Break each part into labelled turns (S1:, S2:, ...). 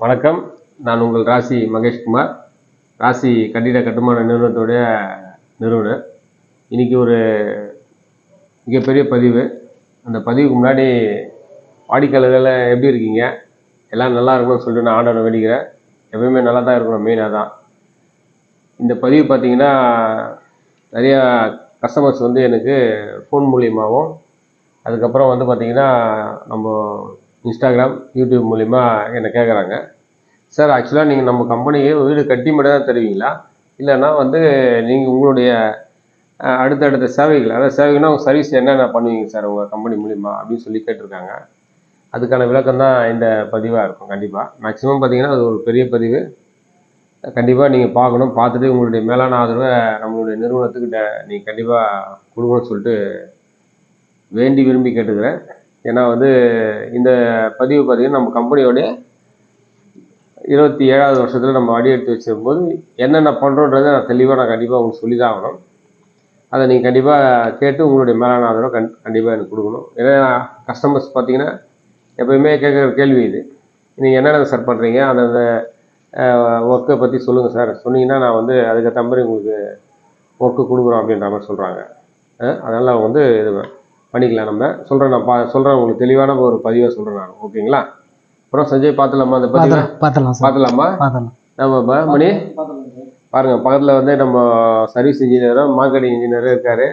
S1: வணக்கம். நான் உங்கள் ராசி மகேஷ்குமார். ராசி கட்டிட கட்டுமான நிறுவனத்துடைய நிறுவனர். இன்றைக்கி ஒரு மிகப்பெரிய பதிவு. அந்த பதிவுக்கு முன்னாடி வாடிக்கையாளர்கள் எப்படி இருக்கீங்க, எல்லாம் நல்லா இருக்கணும்னு சொல்லிட்டு நான் ஆண்டவனை வேண்டிக்கிறேன். எப்பவுமே நல்லா தான் இருக்கணும், மெயினாக தான். இந்த பதிவு பார்த்திங்கன்னா நிறையா கஸ்டமர்ஸ் வந்து எனக்கு ஃபோன் மூலியமாகவும், அதுக்கப்புறம் வந்து பார்த்திங்கன்னா நம்ம இன்ஸ்டாகிராம், யூடியூப் மூலிமா என்னை கேட்குறாங்க. சார், ஆக்சுவலாக நீங்கள் நம்ம கம்பெனிக்கு வீடு கட்டி மட்டும் தான் தருவீங்களா, இல்லைன்னா வந்து நீங்கள் உங்களுடைய அடுத்தடுத்த சேவைகள், அதாவது சேவைகள்னா உங்கள் சர்வீஸ் என்னென்ன பண்ணுவீங்க சார் உங்கள் கம்பெனி மூலிமா அப்படின்னு சொல்லி கேட்டிருக்காங்க. அதுக்கான விளக்கம் தான் இந்த பதிவாக இருக்கும். கண்டிப்பாக மேக்ஸிமம் பார்த்திங்கன்னா அது ஒரு பெரிய பதிவு. கண்டிப்பாக நீங்கள் பார்க்கணும். பார்த்துட்டு உங்களுடைய மேலான ஆதரவை நம்மளுடைய நிறுவனத்துக்கிட்ட நீங்கள் கண்டிப்பாக கொடுக்கணும்னு சொல்லிட்டு வேண்டி விரும்பி கேட்டுக்கிறேன். ஏன்னா வந்து இந்த பதிவு பார்த்திங்கன்னா நம்ம கம்பெனியோடைய 27வது வருஷத்தில் நம்ம அடி எடுத்து வச்சிருக்கும்போது என்னென்ன பண்ணுறோன்றதை நான் தெளிவாக கண்டிப்பாக உங்களுக்கு சொல்லி தான் ஆகணும். அதை நீங்கள் கண்டிப்பாக கேட்டு உங்களுடைய மேலான ஆதரவை கண்டிப்பாக எனக்கு கொடுக்கணும். ஏன்னா கஸ்டமர்ஸ் பார்த்திங்கன்னா எப்போயுமே கேட்குற கேள்வி இது. நீங்கள் என்னென்ன சார் பண்ணுறீங்க, அந்த ஒர்க்கை பற்றி சொல்லுங்கள் சார், சொன்னீங்கன்னா நான் வந்து அதுக்கேற்ற மாதிரி உங்களுக்கு ஒர்க்கு கொடுக்குறோம் அப்படின்ற மாதிரி சொல்கிறாங்க. அதனால் அவங்க வந்து இது பண்ணிக்கலாம். நம்ம சொல்கிறேன், நான் சொல்கிறேன் உங்களுக்கு தெளிவான ஒரு பதிவாக சொல்கிறேன் நான். ஓகேங்களா? அப்புறம் சஞ்சய் பார்த்துலாமா அந்த பதிவை? பார்த்துலாமா? நம்ம மணி பாருங்கள், பக்கத்தில் வந்து நம்ம சர்வீஸ் இன்ஜினியரும் மார்க்கெட்டிங் இன்ஜினியரும் இருக்கார்.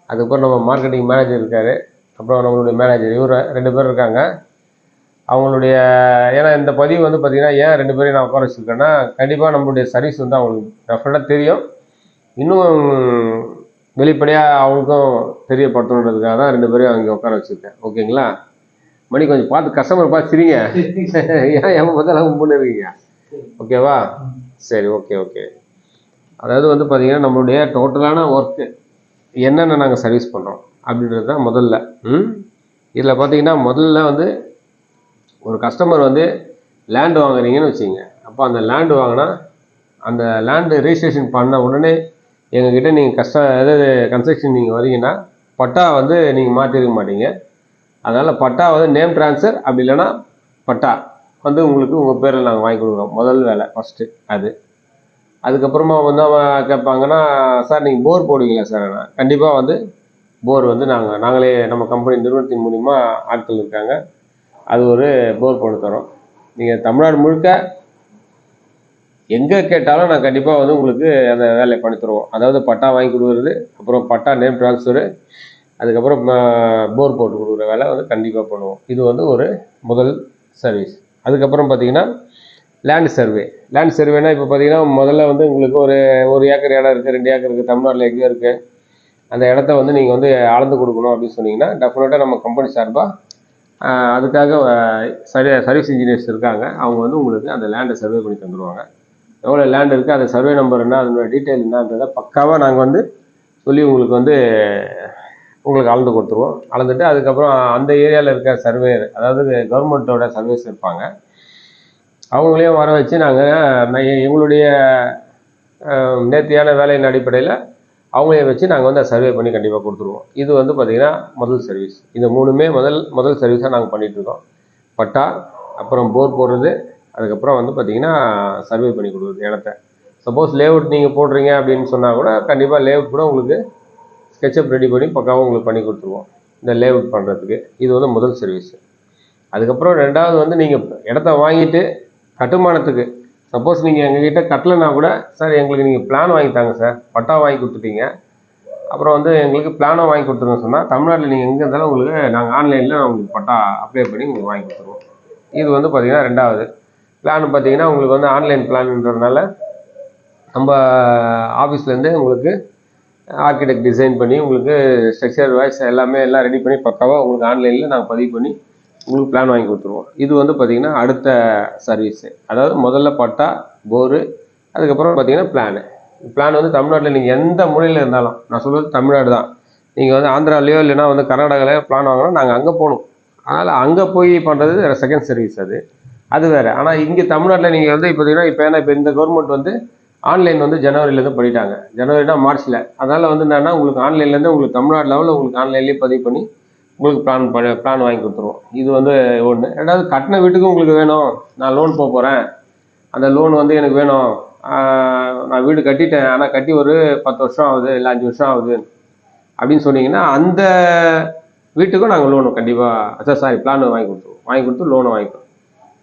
S1: அதுக்கப்புறம் நம்ம மார்க்கெட்டிங் மேனேஜர் இருக்கார். அப்புறம் நம்மளுடைய மேனேஜர், இவர் 2 பேர் இருக்காங்க. அவங்களுடைய ஏன்னா இந்த பதிவு வந்து பார்த்திங்கன்னா ஏன் 2 பேரையும் நான் உட்கார வச்சுருக்கேன்னா, கண்டிப்பாக நம்மளுடைய சர்வீஸ் வந்து அவங்களுக்கு டெஃபினட்டாக தெரியும். இன்னும் வெளிப்படையாக அவங்களுக்கும் தெரியப்படுத்தணுன்றதுக்காக தான் 2 பேரையும் அங்கே உட்கார வச்சுருக்கேன். ஓகேங்களா? மணி கொஞ்சம் பார்த்து கஸ்டமர் பார்த்து சிரிங்க. ஏன் எவ்வளோ பார்த்தாலும் கும்பிட்டு இருக்கீங்க? ஓகேவா? சரி, ஓகே. அதாவது வந்து பார்த்திங்கன்னா நம்மளுடைய டோட்டலான ஒர்க்கு என்னென்ன நாங்கள் சர்வீஸ் பண்ணுறோம் அப்படின்றது தான் முதல்ல. இதில் பார்த்திங்கன்னா முதல்ல வந்து ஒரு கஸ்டமர் வந்து லேண்டு வாங்குறீங்கன்னு வச்சுங்க. அப்போ அந்த லேண்டு வாங்கினா அந்த லேண்டு ரிஜிஸ்ட்ரேஷன் பண்ண உடனே எங்ககிட்ட நீங்கள் அதாவது கன்ஸ்ட்ரக்ஷன் நீங்கள் வரீங்கன்னா பட்டா வந்து நீங்கள் மாற்றிருக்க மாட்டீங்க. அதனால் பட்டா வந்து நேம் ட்ரான்ஸ்ஃபர், அப்படி இல்லைன்னா பட்டா வந்து உங்களுக்கு உங்கள் பேரில் நாங்கள் வாங்கி கொடுக்குறோம். முதல் வேலை ஃபஸ்ட்டு அது. அதுக்கப்புறமா வந்து அவன் கேட்பாங்கன்னா, சார் நீங்கள் போர் போடுவீங்களா சார்? கண்டிப்பாக வந்து போர் வந்து நாங்களே நம்ம கம்பெனி நிறுவனத்தின் மூலிமா ஆட்கள் இருக்காங்க. அது ஒரு போர் போட்டு தரோம். நீங்கள் தமிழ்நாடு முழுக்க எங்கே கேட்டாலும் நான் கண்டிப்பாக வந்து உங்களுக்கு அந்த வேலையை பண்ணி தருவோம். அதாவது பட்டா வாங்கி கொடுக்குறது, அப்புறம் பட்டா நேம் ட்ரான்ஸ்ஃபரு, அதுக்கப்புறம் போர் போட்டு கொடுக்குற வேலை வந்து கண்டிப்பாக பண்ணுவோம். இது வந்து ஒரு முதல் சர்வீஸ். அதுக்கப்புறம் பார்த்திங்கன்னா லேண்ட் சர்வேனா இப்போ பார்த்திங்கன்னா முதல்ல வந்து உங்களுக்கு ஒரு ஏக்கர் இடம் இருக்குது, 2 ஏக்கர் இருக்குது, தமிழ்நாட்டில் எங்கேயோ இருக்குது. அந்த இடத்த வந்து நீங்கள் வந்து அளந்து கொடுக்கணும் அப்படின்னு சொன்னீங்கன்னா டெஃபினட்டாக நம்ம கம்பெனி சார்பாக அதுக்காக சர்வீஸ் இன்ஜினியர்ஸ் இருக்காங்க. அவங்க வந்து உங்களுக்கு அந்த லேண்டை சர்வே பண்ணி தந்துடுவாங்க. எவ்வளோ லேண்ட் இருக்குது, அந்த சர்வே நம்பர் என்ன, அதோட டீட்டெயில் என்னன்றதை பக்காவாக நாங்கள் வந்து சொல்லி உங்களுக்கு அளந்து கொடுத்துருவோம். அளந்துட்டு அதுக்கப்புறம் அந்த ஏரியாவில் இருக்க சர்வேயர், அதாவது கவர்மெண்ட்டோட சர்வேஸ் இருப்பாங்க, அவங்களையும் வர வச்சு நாங்கள் எங்களுடைய நேர்த்தியான வேலையின் அடிப்படையில் அவங்களையும் வச்சு நாங்கள் வந்து சர்வே பண்ணி கண்டிப்பாக கொடுத்துருவோம். இது வந்து பார்த்திங்கன்னா முதல் சர்வீஸ். இந்த 3மே முதல் சர்வீஸாக நாங்கள் பண்ணிகிட்ருக்கோம். பட்டா, அப்புறம் போர் போடுறது, அதுக்கப்புறம் வந்து பார்த்திங்கன்னா சர்வே பண்ணி கொடுக்குறது இடத்த. சப்போஸ் லேஅவுட் நீங்கள் போடுறீங்க அப்படின்னு சொன்னால் கூட கண்டிப்பாக லேஅவுட் கூட உங்களுக்கு ஸ்கெட்சப் ரெடி பண்ணி பக்காவாக உங்களுக்கு பண்ணி கொடுத்துருவோம் இந்த லேஅவுட் பண்ணுறதுக்கு. இது வந்து முதல் சர்வீஸ். அதுக்கப்புறம் 2வது வந்து நீங்கள் இடத்த வாங்கிட்டு கட்டுமானத்துக்கு சப்போஸ் நீங்கள் எங்ககிட்ட கட்டலைன்னா கூட, சார் எங்களுக்கு நீங்கள் பிளான் வாங்கி தாங்க சார், பட்டா வாங்கி கொடுத்துட்டீங்க, அப்புறம் வந்து எங்களுக்கு பிளானும் வாங்கி கொடுத்துருன்னு சொன்னால் தமிழ்நாட்டில் நீங்கள் எங்கே இருந்தாலும் உங்களுக்கு நாங்கள் ஆன்லைனில் உங்களுக்கு பட்டா அப்ளை பண்ணி உங்களுக்கு வாங்கி கொடுத்துருவோம். இது வந்து பார்த்திங்கன்னா 2வது. பிளான் பார்த்திங்கன்னா உங்களுக்கு வந்து ஆன்லைன் பிளான்ன்றதுனால நம்ம ஆஃபீஸ்லேருந்து உங்களுக்கு ஆர்கிடெக்ட் டிசைன் பண்ணி உங்களுக்கு ஸ்ட்ரக்சர் வைஸ் எல்லாம் ரெடி பண்ணி பக்காவாக உங்களுக்கு ஆன்லைனில் நாங்கள் பதிவு பண்ணி உங்களுக்கு பிளான் வாங்கி கொடுத்துருவோம். இது வந்து பார்த்திங்கன்னா அடுத்த சர்வீஸு. அதாவது முதல்ல பட்டா, போரு, அதுக்கப்புறம் பார்த்திங்கன்னா பிளான் வந்து தமிழ்நாட்டில் நீங்கள் எந்த மூலையில் இருந்தாலும், நான் சொல்கிறது தமிழ்நாடு தான், நீங்கள் வந்து ஆந்திராவிலையோ இல்லைனா வந்து கர்நாடகாவிலையோ பிளான் வாங்கினா நாங்கள் அங்கே போகணும். அதனால் அங்கே போய் பண்ணுறது செகண்ட் சர்வீஸ் அது வேறு. ஆனால் இங்கே தமிழ்நாட்டில் நீங்கள் வந்து பார்த்திங்கன்னா இப்போ இந்த கவர்மெண்ட் வந்து ஆன்லைன் வந்து ஜனவரியிலேருந்து பண்ணிட்டாங்க. ஜனவரினா மார்ச்சில். அதனால் வந்து என்னென்னா உங்களுக்கு ஆன்லைன்லேருந்து உங்களுக்கு தமிழ்நாடு லெவலில் உங்களுக்கு ஆன்லைன்லேயே பதிவு பண்ணி உங்களுக்கு பிளான் வாங்கி கொடுத்துருவோம். இது வந்து ஒன்று. ரெண்டாவது கட்டின வீட்டுக்கு உங்களுக்கு வேணும், நான் லோன் போகிறேன், அந்த லோன் வந்து எனக்கு வேணும், நான் வீடு கட்டிட்டேன் ஆனால் கட்டி ஒரு 10 வருஷம் ஆகுது இல்லை 5 வருஷம் ஆகுது அப்படின்னு சொன்னீங்கன்னா அந்த வீட்டுக்கும் நாங்கள் லோனு கண்டிப்பாக பிளான் வாங்கி கொடுத்துருவோம். வாங்கி கொடுத்து லோனை வாங்கிக்கிறோம்.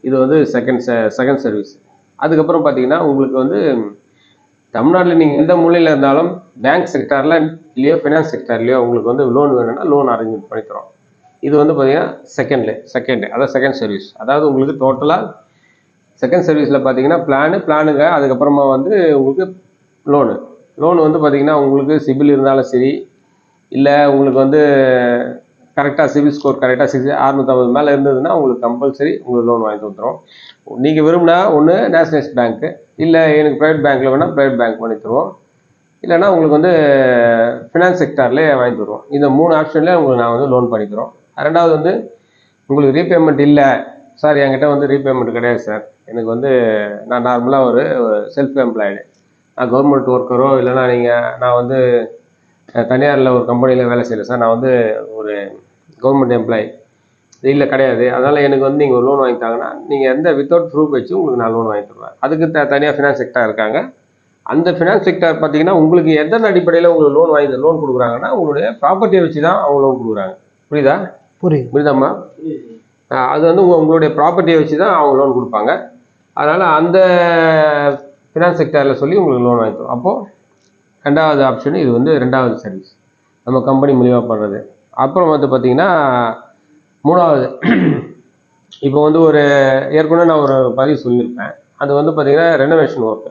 S1: இது வந்து செகண்ட் சர்வீஸ். அதுக்கப்புறம் பார்த்தீங்கன்னா உங்களுக்கு வந்து தமிழ்நாட்டில் நீங்கள் எந்த மூலையில் இருந்தாலும் பேங்க் செக்டாரில் இல்லையோ ஃபினான்ஸ் செக்டார்லையோ உங்களுக்கு வந்து லோன் வேணும்னா லோன் அரேஞ்ச்மெண்ட் பண்ணி தரோம். இது வந்து பார்த்தீங்கன்னா அதாவது செகண்ட் சர்வீஸ். அதாவது உங்களுக்கு டோட்டலாக செகண்ட் சர்வீஸில் பார்த்தீங்கன்னா பிளானுங்க, அதுக்கப்புறமா வந்து உங்களுக்கு லோனு வந்து பார்த்தீங்கன்னா உங்களுக்கு சிபில் இருந்தாலும் சரி, இல்லை உங்களுக்கு வந்து கரெக்டாக சிபில் ஸ்கோர் கரெக்டாக 650 மேலே இருந்ததுன்னா உங்களுக்கு கம்பல்சரி உங்களுக்கு லோன் வாங்கி கொடுத்துரும். நீங்கள் விரும்பினா ஒன்று நேஷனலைஸ்ட் பேங்க்கு, இல்லை எனக்கு ப்ரைவேட் பேங்க்கில் வேணால் ப்ரைவேட் பேங்க் பண்ணி தருவோம், இல்லைனா உங்களுக்கு வந்து ஃபினான்ஸ் செக்டார்லேயே வாங்கி தருவோம். இந்த 3 ஆப்ஷன்லேயே உங்களுக்கு நான் வந்து லோன் பண்ணிக்கிறோம். ரெண்டாவது வந்து உங்களுக்கு ரீபேமெண்ட் இல்லை சார், என்கிட்ட வந்து ரீபேமெண்ட் கிடையாது சார், எனக்கு வந்து நான் நார்மலாக ஒரு செல்ஃப் எம்ப்ளாய்டு, நான் கவர்மெண்ட் ஒர்க்கரோ இல்லைனா நான் வந்து தனியாரில் ஒரு கம்பெனியில் வேலை செய்யலை சார், நான் வந்து ஒரு கவர்மெண்ட் எம்ப்ளாயி இல்லை கிடையாது, அதனால் எனக்கு வந்து நீங்கள் ஒரு லோன் வாங்கிட்டாங்கன்னா நீங்கள் எந்த வித்தவுட் ப்ரூஃப் வச்சு உங்களுக்கு நான் லோன் வாங்கி தருவேன். அதுக்கு தனியாக ஃபினான்ஸ் செக்டார் இருக்காங்க. அந்த ஃபினான்ஸ் செக்டார் பார்த்தீங்கன்னா உங்களுக்கு எதன் அடிப்படையில் உங்களுக்கு லோன் கொடுக்குறாங்கன்னா உங்களுடைய ப்ராப்பர்ட்டியை வச்சு தான் அவங்க லோன் கொடுக்குறாங்க. புரியுதாம்மா? அது வந்து உங்களுடைய ப்ராப்பர்ட்டியை வச்சு தான் அவங்க லோன் கொடுப்பாங்க. அதனால் அந்த ஃபினான்ஸ் செக்டாரில் சொல்லி உங்களுக்கு லோன் வாங்கி தரும். அப்போது ரெண்டாவது ஆப்ஷன் இது வந்து ரெண்டாவது சர்வீஸ் நம்ம கம்பெனி மூலியமாக பண்ணுறது. அப்புறம் வந்து பார்த்திங்கன்னா மூணாவது, இப்போ வந்து ஒரு ஏற்கனவே நான் ஒரு பதிவு சொல்லியிருப்பேன், அது வந்து பார்த்திங்கன்னா ரெனோவேஷன் ஒர்க்கு.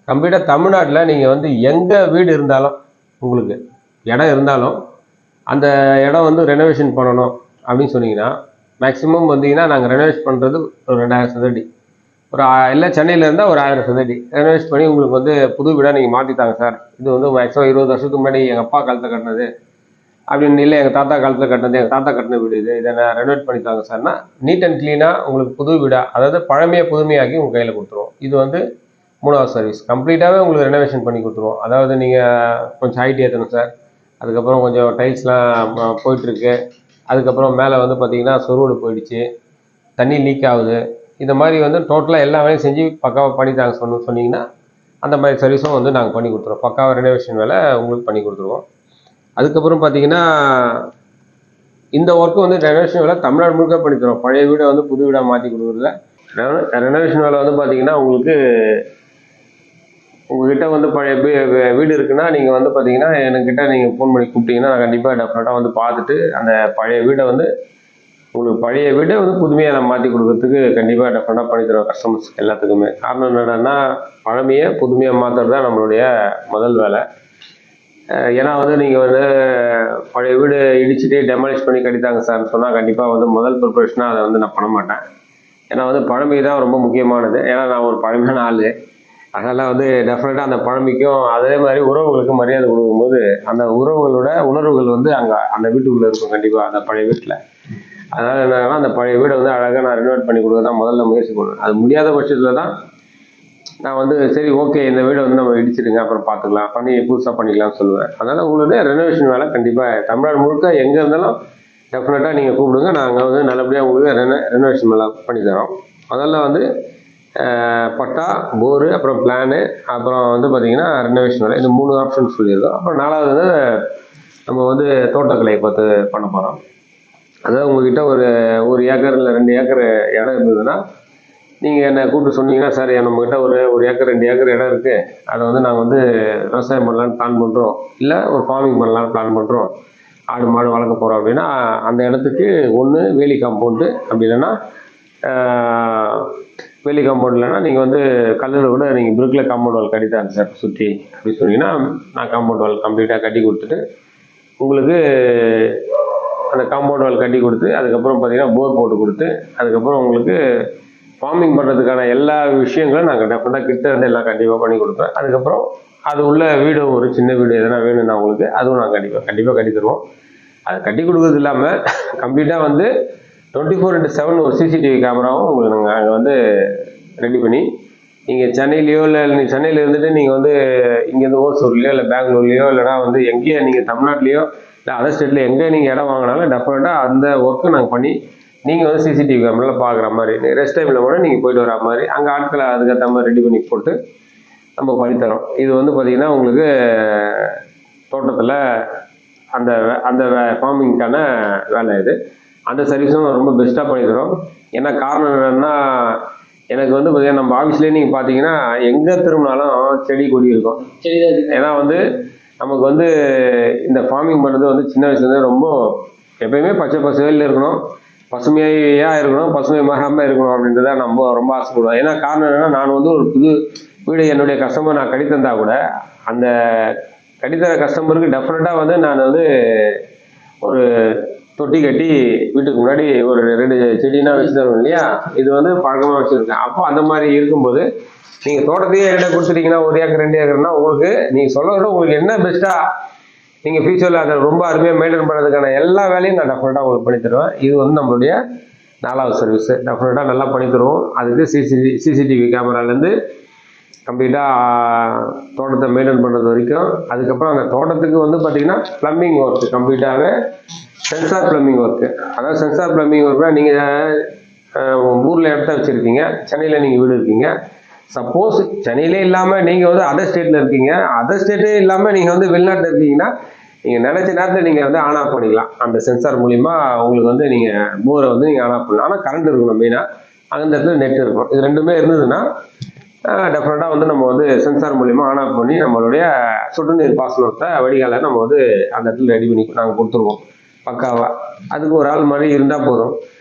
S1: கம்ப்ளீட்டாக தமிழ்நாட்டில் நீங்கள் வந்து எங்கே வீடு இருந்தாலும் உங்களுக்கு இடம் இருந்தாலும் அந்த இடம் வந்து ரெனோவேஷன் பண்ணணும் அப்படின்னு சொன்னீங்கன்னா மேக்ஸிமம் வந்தீங்கன்னா நாங்கள் ரெனோவேட் பண்ணுறது ஒரு 2000 சதுரடி, இல்லை சென்னையில் இருந்தால் ஒரு 1000 சதுரடி ரெனோவேட் பண்ணி உங்களுக்கு வந்து புது வீடாக நீங்கள் மாற்றித்தாங்க சார், இது வந்து மேக்ஸிமம் 20 வருஷத்துக்கு முன்னாடி எங்கள் அப்பா காலத்தில் கட்டினது அப்படின்னு, இல்லை எங்கள் தாத்தா காலத்தில் கட்டினது, எங்கள் தாத்தா கட்டின வீடு இதை நான் ரெனோவேட் பண்ணித்தாங்க சார்னா நீட் அண்ட் க்ளீனாக உங்களுக்கு புது வீடாக, அதாவது பழமையை புதுமையாக்கி உங்கள் கையில் கொடுத்துருவோம். இது வந்து மூணாவது சர்வீஸ். கம்ப்ளீட்டாகவே உங்களுக்கு ரெனோவேஷன் பண்ணி கொடுத்துருவோம். அதாவது நீங்கள் கொஞ்சம் ஹைட் ஏற்றணும் சார், அதுக்கப்புறம் கொஞ்சம் டைல்ஸ்லாம் போயிட்டுருக்கு, அதுக்கப்புறம் மேலே வந்து பார்த்திங்கன்னா சொருவோடு போயிடுச்சு, தண்ணி லீக் ஆகுது, இந்த மாதிரி வந்து டோட்டலாக எல்லா வேலையும் செஞ்சு பக்காவாக பண்ணித்தாங்க சொன்னீங்கன்னா அந்த மாதிரி சர்வீஸும் வந்து நாங்கள் பண்ணி கொடுத்துருவோம். பக்காவாக ரெனோவேஷன் வேலை உங்களுக்கு பண்ணி கொடுத்துருவோம். அதுக்கப்புறம் பார்த்தீங்கன்னா இந்த ஒர்க்கு வந்து ரெனோவேஷன் வேலை தமிழ்நாடு முழுக்க பண்ணி தரோம். பழைய வீடை வந்து புது வீடாக மாற்றி கொடுக்குறதுல ரெனோவேஷன் வேலை வந்து பார்த்தீங்கன்னா உங்களுக்கு உங்ககிட்ட வந்து பழைய வீடு இருக்குன்னா நீங்கள் வந்து பார்த்தீங்கன்னா என்கிட்ட நீங்கள் ஃபோன் பண்ணி கூப்பிட்டீங்கன்னா நான் கண்டிப்பாக டெஃபினட்டாக வந்து பார்த்துட்டு அந்த பழைய வீடை வந்து உங்களுக்கு பழைய வீடை வந்து புதுமையாக நான் மாற்றி கொடுக்கறதுக்கு கண்டிப்பாக டெஃபினட்டாக பண்ணி தருவோம் கஸ்டமர்ஸ் எல்லாத்துக்குமே. காரணம் என்னடான்னா பழமையை புதுமையாக மாற்றுறது தான் நம்மளுடைய முதல் வேலை. ஏன்னா வந்து நீங்கள் வந்து பழைய வீடு இடிச்சுட்டு டெமாலிஷ் பண்ணி கட்டித்தாங்க சார்னு சொன்னால் கண்டிப்பாக வந்து முதல் ப்ரிப்பரேஷனாக அதை வந்து நான் பண்ண மாட்டேன். ஏன்னா வந்து பழமை தான் ரொம்ப முக்கியமானது. ஏன்னா நான் ஒரு பழமையான ஆள், அதனால் வந்து டெஃபினட்டாக அந்த பழமைக்கும் அதே மாதிரி உறவுகளுக்கு மரியாதை கொடுக்கும்போது அந்த உறவுகளோட உணர்வுகள் வந்து அங்கே அந்த வீட்டுக்குள்ளே இருக்கும் கண்டிப்பாக அந்த பழைய வீட்டில். அதனால் என்னன்னா அந்த பழைய வீடை வந்து அழகாக நான் ரெனோவேட் பண்ணி கொடுக்க தான் முதல்ல முயற்சி பண்ணுவேன். அது முடியாத பட்சத்தில் தான் நான் வந்து சரி ஓகே இந்த வீடை வந்து நம்ம இடிச்சிடுங்க அப்புறம் பார்த்துக்கலாம், பண்ணி புதுசாக பண்ணிக்கலாம்னு சொல்லுவேன். அதனால் உங்களுடைய ரெனோவேஷன் வேலை கண்டிப்பாக தமிழ்நாடு முழுக்க எங்கே இருந்தாலும் டெஃபினட்டாக நீங்கள் கூப்பிடுங்க, நாங்கள் வந்து நல்லபடியாக உங்களுக்கு ரெனோவேஷன் வேலை பண்ணி தரோம். அதெல்லாம் வந்து பட்டா, போரு, அப்புறம் பிளானு, அப்புறம் வந்து பார்த்திங்கன்னா ரெனோவேஷன் வேலை, இந்த 3 ஆப்ஷன் சொல்லியிருக்கோம். அப்புறம் 4வது வந்து நம்ம வந்து தோட்டக்கலையை பார்த்து பண்ண போகிறோம். அதாவது உங்கள்கிட்ட ஒரு ஏக்கர் இல்லை 2 ஏக்கர் இடம் இருந்ததுன்னா நீங்கள் என்னை கூப்பிட்டு சொன்னீங்கன்னா சார் நம்மக்கிட்ட ஒரு ஏக்கர் 2 ஏக்கர் இடம் இருக்குது, அதை வந்து நாங்கள் வந்து விவசாயம் பண்ணலான்னு பிளான் பண்ணுறோம், இல்லை ஒரு ஃபார்மிங் பண்ணலான்னு பிளான் பண்ணுறோம், ஆடு மாடு வளர்க்க போகிறோம் அப்படின்னா அந்த இடத்துக்கு ஒன்று வேலி காம்பவுண்டு, அப்படி இல்லைன்னா வேலி காம்பவுண்ட் இல்லைன்னா நீங்கள் வந்து கல்லில் கூட நீங்கள் பிரிக்கில் காம்பவுண்ட் வால் கட்டித்தாங்க சார் சுற்றி அப்படின்னு சொன்னீங்கன்னா நான் காம்பவுண்ட் வால் கம்ப்ளீட்டாக கட்டி கொடுத்துட்டு உங்களுக்கு அந்த காம்பவுண்ட் வால் கட்டி கொடுத்து அதுக்கப்புறம் பார்த்தீங்கன்னா போர் போட்டு கொடுத்து அதுக்கப்புறம் உங்களுக்கு ஃபார்மிங் பண்ணுறதுக்கான எல்லா விஷயங்களும் நாங்கள் டெஃபினட்டாக கிட்ட இருந்து எல்லாம் கண்டிப்பாக பண்ணி கொடுப்பேன். அதுக்கப்புறம் அது உள்ள வீடு ஒரு சின்ன வீடு எதனா வேணும்னா உங்களுக்கு அதுவும் நாங்கள் கண்டிப்பாக கட்டி தருவோம். அது கட்டி கொடுக்குறது இல்லாமல் கம்ப்ளீட்டாக வந்து 24/7 ஒரு சிசிடிவி கேமராவும் உங்களுக்கு நாங்கள் அங்கே வந்து ரெடி பண்ணி நீங்கள் சென்னையிலையோ இல்லை நீங்கள் சென்னையில் இருந்துட்டு நீங்கள் வந்து இங்கேருந்து ஓசூர்லையோ இல்லை பெங்களூர்லையோ இல்லைனா வந்து எங்கேயோ நீங்கள் தமிழ்நாட்டிலையோ இல்லை அதர் ஸ்டேட்டில் எங்கே நீங்கள் இடம் வாங்கினாலும் டெஃபினட்டாக அந்த ஒர்க்கை நாங்கள் பண்ணி நீங்கள் வந்து சிசிடிவி கேமராவில் பார்க்குற மாதிரி ரெஸ்ட் டைமில் கூட நீங்கள் போயிட்டு வர மாதிரி அங்கே ஆட்களை அதுக்கேற்ற மாதிரி ரெடி பண்ணி போட்டு நம்ம பண்ணித்தரோம். இது வந்து பார்த்திங்கன்னா உங்களுக்கு தோட்டத்தில் அந்த அந்த ஃபார்மிங்க்கான வேலை இது. அந்த சர்வீஸும் ரொம்ப பெஸ்ட்டாக பண்ணித்தரோம். ஏன்னா காரணம் என்னென்னா எனக்கு வந்து பார்த்தீங்கன்னா நம்ம ஆஃபீஸ்லேயே நீங்கள் பார்த்தீங்கன்னா எங்கே திரும்பினாலும் செடி கொடி இருக்கும். ஏன்னா வந்து நமக்கு வந்து இந்த ஃபார்மிங் பண்ணுறது வந்து சின்ன வயசுலேருந்து ரொம்ப எப்பயுமே பச்சை பசுமையில் இருக்கணும், பசுமையாக இருக்கணும், பசுமை மாறாமல் இருக்கணும் அப்படின்றத நம்ம ரொம்ப ஆசைப்படுவோம். ஏன்னா காரணம் என்னென்னா நான் வந்து ஒரு புது வீடு என்னுடைய கஸ்டமர் நான் கட்டித்தந்தா கூட அந்த கட்டித்தர கஸ்டமருக்கு டெஃபினட்டாக வந்து நான் வந்து ஒரு தொட்டி கட்டி வீட்டுக்கு முன்னாடி ஒரு 2 செடினா வச்சு தருவோம் இல்லையா, இது வந்து பழக்கமாக வச்சுருக்கேன். அப்போ அந்த மாதிரி இருக்கும்போது நீங்கள் தோட்டத்தையே என்கிட்ட கொடுத்துட்டீங்கன்னா 1 ஏக்கர் 2 ஏக்கர்னா உங்களுக்கு நீங்கள் சொல்ல விட உங்களுக்கு என்ன பெஸ்ட்டாக நீங்கள் ஃபியூச்சரில் அதை ரொம்ப அருமையாக மெயின்டைன் பண்ணுறதுக்கான எல்லா வேலையும் நான் டெஃபினட்டாக உங்களுக்கு பண்ணித்தருவேன். இது வந்து நம்மளுடைய 4வது சர்வீஸு. டெஃபினட்டாக நல்லா பண்ணித்தருவோம். அதுக்கு சிசிடிவி கேமராலேருந்து கம்ப்ளீட்டாக தோட்டத்தை மெயின்டைன் பண்ணுறது வரைக்கும். அதுக்கப்புறம் அந்த தோட்டத்துக்கு வந்து பார்த்திங்கன்னா ப்ளம்பிங் ஒர்க்கு கம்ப்ளீட்டாகவே சென்சார் ப்ளம்பிங் ஒர்க்கு. அதாவது சென்சார் ப்ளம்பிங் ஒர்க்னால் நீங்கள் ஊரில் இடத்த வச்சுருக்கீங்க, சென்னையில் நீங்கள் வீடு இருக்கீங்க. சப்போஸ் சென்னையிலே இல்லாமல் நீங்கள் வந்து அதர் ஸ்டேட்டில் இருக்கீங்க, அதர் ஸ்டேட்டே இல்லாமல் நீங்கள் வந்து வெளிநாட்டில் இருக்கீங்கன்னா நீங்கள் நினச்ச நேரத்தில் நீங்கள் வந்து ஆன் ஆஃப் பண்ணிக்கலாம். அந்த சென்சார் மூலிமா உங்களுக்கு வந்து நீங்கள் போரை வந்து நீங்கள் ஆன் ஆஃப் பண்ணலாம். ஆனால் கரண்ட் இருக்கணும் மெயினாக, அந்த இடத்துல நெட் இருக்கணும். இது ரெண்டுமே இருந்ததுன்னா டெஃபினட்டாக வந்து நம்ம வந்து சென்சார் மூலிமா ஆன் ஆஃப் பண்ணி நம்மளுடைய சொட்டு நீர் பாசனத்தை வடிகாலை நம்ம வந்து அந்த இடத்துல ரெடி பண்ணி நாங்கள் கொடுத்துருவோம் பக்காவாக. அதுக்கு ஒரு ஆள் மாதிரி இருந்தால் போதும்.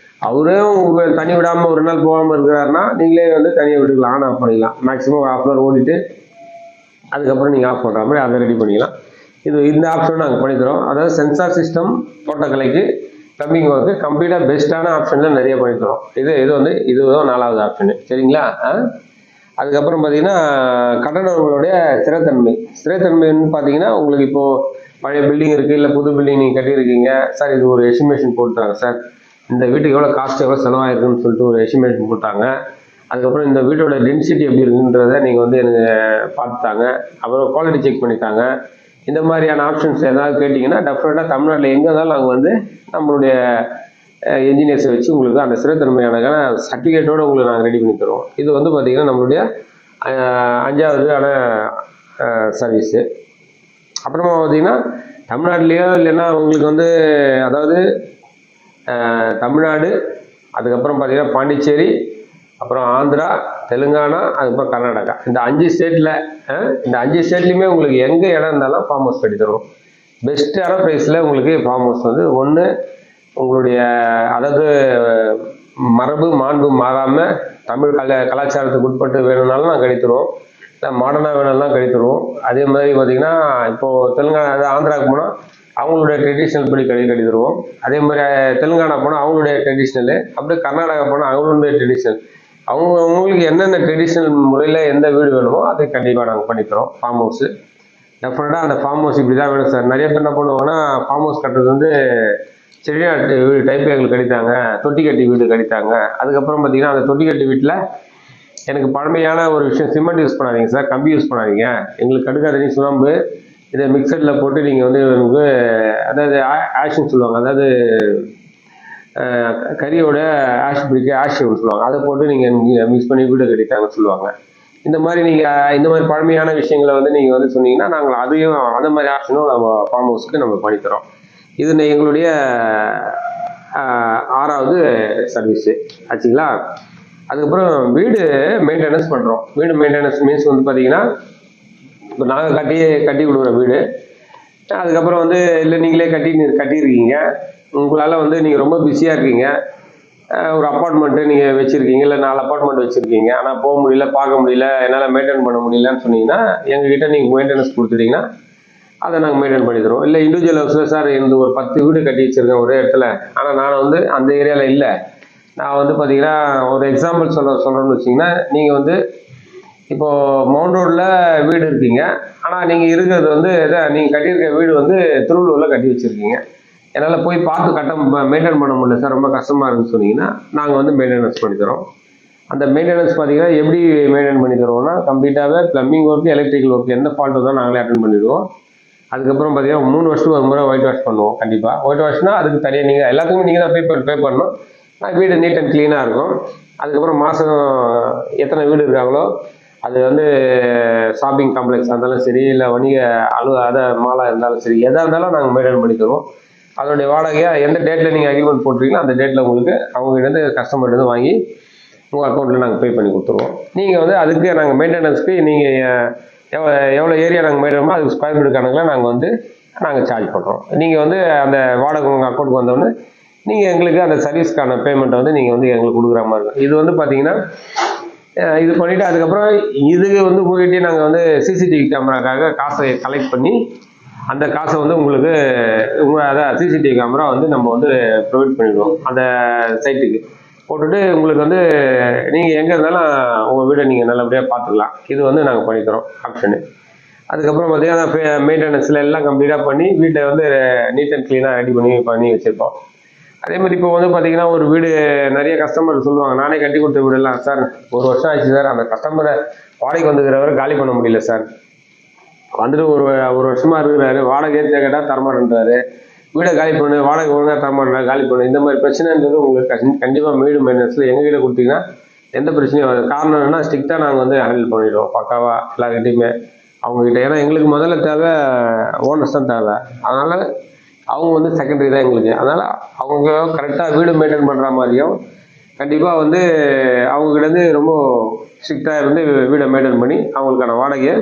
S1: அவரும் தண்ணி விடாமல் ஒரு நாள் போகாமல் இருக்கிறாருன்னா நீங்களே வந்து தனியாக விட்டுக்கலாம், ஆன் ஆஃப் பண்ணிக்கலாம். மேக்ஸிமம் 1/2 hour ஓடிட்டு அதுக்கப்புறம் நீங்கள் ஆஃப் பண்ணுற மாதிரி அதை ரெடி பண்ணிக்கலாம். இந்த ஆப்ஷன் நாங்கள் பண்ணித்தரோம். அதாவது சென்சார் சிஸ்டம் தோட்டக்கலைக்கு ப்ளம்பிங் ஒர்க்கு கம்ப்ளீட்டாக பெஸ்ட்டான ஆப்ஷனில் நிறைய பண்ணித்தரோம். இதுதான் 4வது ஆப்ஷனு. சரிங்களா? அதுக்கப்புறம் பார்த்தீங்கன்னா கட்டடங்களுடைய ஸ்திரத்தன்மைன்னு பார்த்தீங்கன்னா உங்களுக்கு இப்போது பழைய பில்டிங் இருக்குது, இல்லை புது பில்டிங் நீங்கள் கட்டியிருக்கீங்க சார், இது ஒரு எஸ்டிமேஷன் போட்டுட்டாங்க சார், இந்த வீட்டுக்கு எவ்வளோ காஸ்ட் எவ்வளோ செலவாயிருக்குன்னு சொல்லிட்டு ஒரு எஸ்டிமேஷன் போட்டாங்க. அதுக்கப்புறம் இந்த வீட்டோட டென்சிட்டி எப்படி இருக்குன்றதை நீங்கள் வந்து எனக்கு பார்த்துட்டாங்க. அப்புறம் குவாலிட்டி செக் பண்ணிட்டாங்க. இந்த மாதிரியான ஆப்ஷன்ஸ் ஏதாவது கேட்டிங்கன்னா டெஃபினட்டாக தமிழ்நாட்டில் எங்கே இருந்தாலும் நாங்கள் வந்து நம்மளுடைய என்ஜினியர்ஸை வச்சு உங்களுக்கு அந்த ஸ்திரத்தன்மையான சர்டிஃபிகேட்டோடு உங்களுக்கு நாங்கள் ரெடி பண்ணி தருவோம். இது வந்து பார்த்திங்கன்னா நம்மளுடைய 5வது சர்வீஸு. அப்புறமா பார்த்திங்கன்னா தமிழ்நாட்டிலையோ இல்லைன்னா உங்களுக்கு வந்து அதாவது தமிழ்நாடு, அதுக்கப்புறம் பார்த்திங்கன்னா பாண்டிச்சேரி, அப்புறம் ஆந்திரா, தெலுங்கானா, அதுக்கப்புறம் கர்நாடகா, இந்த 5 ஸ்டேட்லேயுமே உங்களுக்கு எங்கே இடம் இருந்தாலும் ஃபார்ம் ஹவுஸ் கட்டி தருவோம். பெஸ்ட்டான ப்ரைஸில் உங்களுக்கு ஃபார்ம் ஹவுஸ் வந்து ஒன்று உங்களுடைய அதாவது மரபு மாண்பு மாறாமல் தமிழ் கலாச்சாரத்துக்கு உட்பட்டு வேணும்னாலும் நான் கட்டித்தருவோம், மாடர்னாக வேணும்னாலும் கட்டித்தருவோம். அதே மாதிரி பார்த்திங்கன்னா இப்போது தெலுங்கானா ஆந்திராவுக்கு போனால் அவங்களுடைய ட்ரெடிஷ்னல் படி கட்டி தருவோம். அதே மாதிரி தெலுங்கானா போனால் அவங்களுடைய ட்ரெடிஷ்னலு, அப்படியே கர்நாடகா போனால் அவங்களுடைய ட்ரெடிஷ்னல், அவங்களுக்கு என்னென்ன ட்ரெடிஷ்னல் முறையில் எந்த வீடு வேணுமோ அதை கண்டிப்பாக நாங்கள் பண்ணித்தரோம். ஃபார்ம் ஹவுஸு டெஃபினட்டாக அந்த ஃபார்ம் ஹவுஸ் இப்படி தான் வேணும் சார். நிறைய பேர் என்ன பண்ணுவாங்கன்னா ஃபார்ம் ஹவுஸ் கட்டுறது வந்து செடிநாட்டு வீடு டைப் எங்களுக்கு கட்டித்தாங்க, தொட்டி கட்டி வீடு கட்டித்தாங்க. அதுக்கப்புறம் பார்த்திங்கன்னா அந்த தொட்டி கட்டி வீட்டில் எனக்கு பழமையான ஒரு விஷயம், சிமெண்ட் யூஸ் பண்ணாதீங்க சார், கம்பி யூஸ் பண்ணாதீங்க, எங்களுக்கு கடுக்காதனி சுண்ணாம்பு இதை மிக்சரில் போட்டு நீங்கள் வந்து எனக்கு அதாவது ஆஷ்ன்னு சொல்லுவாங்க, அதாவது கறியோட ஆஷ் பிரிக்கு ஆஷ்ன்னு சொல்லுவாங்க, அதை போட்டு நீங்கள் மிக்ஸ் பண்ணி வீடு கட்டித்தாங்கன்னு சொல்லுவாங்க. இந்த மாதிரி நீங்கள் இந்த மாதிரி பழமையான விஷயங்களை வந்து நீங்கள் வந்து சொன்னீங்கன்னா நாங்கள் அதையும் அந்த மாதிரி ஆப்ஷனும் நம்ம ஃபார்ம் ஹவுஸ்க்கு நம்ம பண்ணித்தரோம். இது எங்களுடைய 6வது சர்வீஸு ஆச்சுங்களா. அதுக்கப்புறம் வீடு மெயின்டெனன்ஸ் பண்ணுறோம். வீடு மெயின்டெனன்ஸ் மீன்ஸ் வந்து பார்த்திங்கன்னா இப்போ நாங்கள் கட்டி கொடுக்குற வீடு, அதுக்கப்புறம் வந்து இல்லை நீங்களே கட்டியிருக்கீங்க, உங்களால் வந்து நீங்கள் ரொம்ப பிஸியாக இருக்கீங்க, ஒரு அப்பார்ட்மெண்ட்டு நீங்கள் வச்சுருக்கீங்க, இல்லை 4 அப்பார்ட்மெண்ட் வச்சுருக்கீங்க, ஆனால் போக முடியல, பார்க்க முடியல, என்னால் மெயின்டைன் பண்ண முடியலன்னு சொன்னீங்கன்னா எங்ககிட்ட நீங்கள் மெயின்டெனன்ஸ் கொடுத்துட்டீங்கன்னா அதை நாங்கள் மெயின்டைன் பண்ணி தருவோம். இல்லை இண்டிவிஜுவல் ஹவுஸில் சார் இந்த ஒரு 10 வீடு கட்டி வச்சுருக்கேன் ஒரே இடத்துல, ஆனால் நான் வந்து அந்த ஏரியாவில் இல்லை, நான் வந்து பார்த்திங்கன்னா ஒரு எக்ஸாம்பிள் சொல்கிறேன்னு வச்சிங்கன்னா, நீங்கள் வந்து இப்போது மவுண்ட் ரோடில் வீடு இருக்கீங்க, ஆனால் நீங்கள் இருக்கிறது வந்து நீங்கள் கட்டியிருக்க வீடு வந்து திருவள்ளூரில் கட்டி வச்சுருக்கீங்க, என்னால் போய் பார்த்து மெயின்டைன் பண்ண முடியல சார், ரொம்ப கஷ்டமாக இருக்குன்னு சொன்னீங்கன்னா நாங்கள் வந்து மெயின்டெனன்ஸ் பண்ணி தரோம். அந்த மெயின்டெனன்ஸ் பார்த்திங்கன்னா எப்படி மெயின்டைன் பண்ணி தருவோம்னா கம்ப்ளீட்டாகவே ப்ளம்பிங் ஒர்க்கு, எலக்ட்ரிக்கல் ஒர்க்கு, எந்த ஃபால்ட்டு தான் நாங்களே அட்டென்ட் பண்ணிவிடுவோம். அதுக்கப்புறம் பார்த்தீங்கன்னா 3 வருஷத்துக்கு ஒரு முறை ஒயிட் வாஷ் பண்ணுவோம். கண்டிப்பாக ஒயிட் வாஷ்னால் அதுக்கு தனியாக நீங்கள் எல்லாத்துக்குமே நீங்கள் தான் பே பண்ணணும். வீடு நீட் அண்ட் க்ளீனாக இருக்கும். அதுக்கப்புறம் மாதம் எத்தனை வீடு இருக்காங்களோ அது வந்து ஷாப்பிங் காம்ப்ளெக்ஸாக இருந்தாலும் சரி, இல்லை வணிக மாலாக இருந்தாலும் சரி, எதாக இருந்தாலும் நாங்கள் மெயின்டைன் பண்ணி தருவோம். அதனுடைய வாடகையாக எந்த டேட்டில் நீங்கள் அக்ரிமெண்ட் போட்டிருக்கீங்களோ அந்த டேட்டில் உங்களுக்கு அவங்ககிட்ட கஸ்டமர்கிட்ட வாங்கி உங்கள் அக்கௌண்ட்டில் நாங்கள் பே பண்ணி கொடுத்துருவோம். நீங்கள் வந்து அதுக்கு நாங்கள் மெயின்டெனன்ஸ்க்கு நீங்கள் எவ்வளோ ஏரியா நாங்கள் மெயின்டைன் அதுக்கு ஸ்கொயர் ஃபீட் கணக்கில் நாங்கள் சார்ஜ் பண்ணுறோம். நீங்கள் வந்து அந்த வாடகை உங்கள் அக்கௌண்ட்டுக்கு வந்தோடனே நீங்கள் எங்களுக்கு அந்த சர்வீஸ்க்கான பேமெண்ட்டை வந்து நீங்கள் வந்து எங்களுக்கு கொடுக்குற மாதிரி இருக்கும். இது வந்து பார்த்தீங்கன்னா இது பண்ணிவிட்டு அதுக்கப்புறம் இதுக்கு வந்து உங்கள்கிட்டயே நாங்கள் வந்து சிசிடிவி கேமராக்காக காசை கலெக்ட் பண்ணி அந்த காசை வந்து உங்களுக்கு அதான் சிசிடிவி கேமரா வந்து நம்ம வந்து ப்ரொவைட் பண்ணிவிடுவோம் அந்த சைட்டுக்கு போட்டுட்டு உங்களுக்கு வந்து நீங்கள் எங்கே இருந்தாலும் உங்கள் வீடை நீங்கள் நல்லபடியாக பார்த்துக்கலாம். இது வந்து நாங்கள் பண்ணித்தரோம் ஆப்ஷனு. அதுக்கப்புறம் பார்த்தீங்கன்னா மெயின்டெனன்ஸில் எல்லாம் கம்ப்ளீட்டாக பண்ணி வீட்டை வந்து நீட் அண்ட் க்ளீனாக ரெடி பண்ணி வச்சுருப்போம். அதே மாதிரி இப்போ வந்து பார்த்தீங்கன்னா ஒரு வீடு நிறைய கஸ்டமர் சொல்லுவாங்க, நானே கட்டி கொடுத்த வீடெல்லாம் சார் 1 வருஷம் ஆச்சு சார், அந்த கஸ்டமரை வாடகை வந்துக்கிறவரை காலி பண்ண முடியல சார், வந்துட்டு ஒரு வருஷமாக இருக்கிறாரு, வாடகை ஏற்ற கேட்டால் தரமாட்டேன்றாரு, வீடை காலி பண்ணு, வாடகை ஒழுங்காக தரமாட்டேன், காலி பண்ணு, இந்த மாதிரி பிரச்சனைன்றது உங்களுக்கு கண்டிப்பாக வீடு மெயின்டெனன்ஸில் எங்ககிட்ட கொடுத்தீங்கன்னா எந்த பிரச்சனையும் வராது. காரணம் என்னன்னா ஸ்ட்ரிக்டாக நாங்கள் வந்து ஹேண்டில் பண்ணிடுவோம் பக்காவாக எல்லாருக்கிட்டையுமே அவங்ககிட்ட. ஏன்னா எங்களுக்கு முதல்ல தேவை ஓனர்ஸ் தான் தேவை, அதனால் அவங்க வந்து செகண்டரி தான் எங்களுக்கு. அதனால் அவங்க கரெக்டாக வீடு மெயின்டைன் பண்ணுற மாதிரியும் கண்டிப்பாக வந்து அவங்ககிட்ட ரொம்ப ஸ்ட்ரிக்டாக இருந்து வீடை மெயின்டைன் பண்ணி அவங்களுக்கான வாடகையை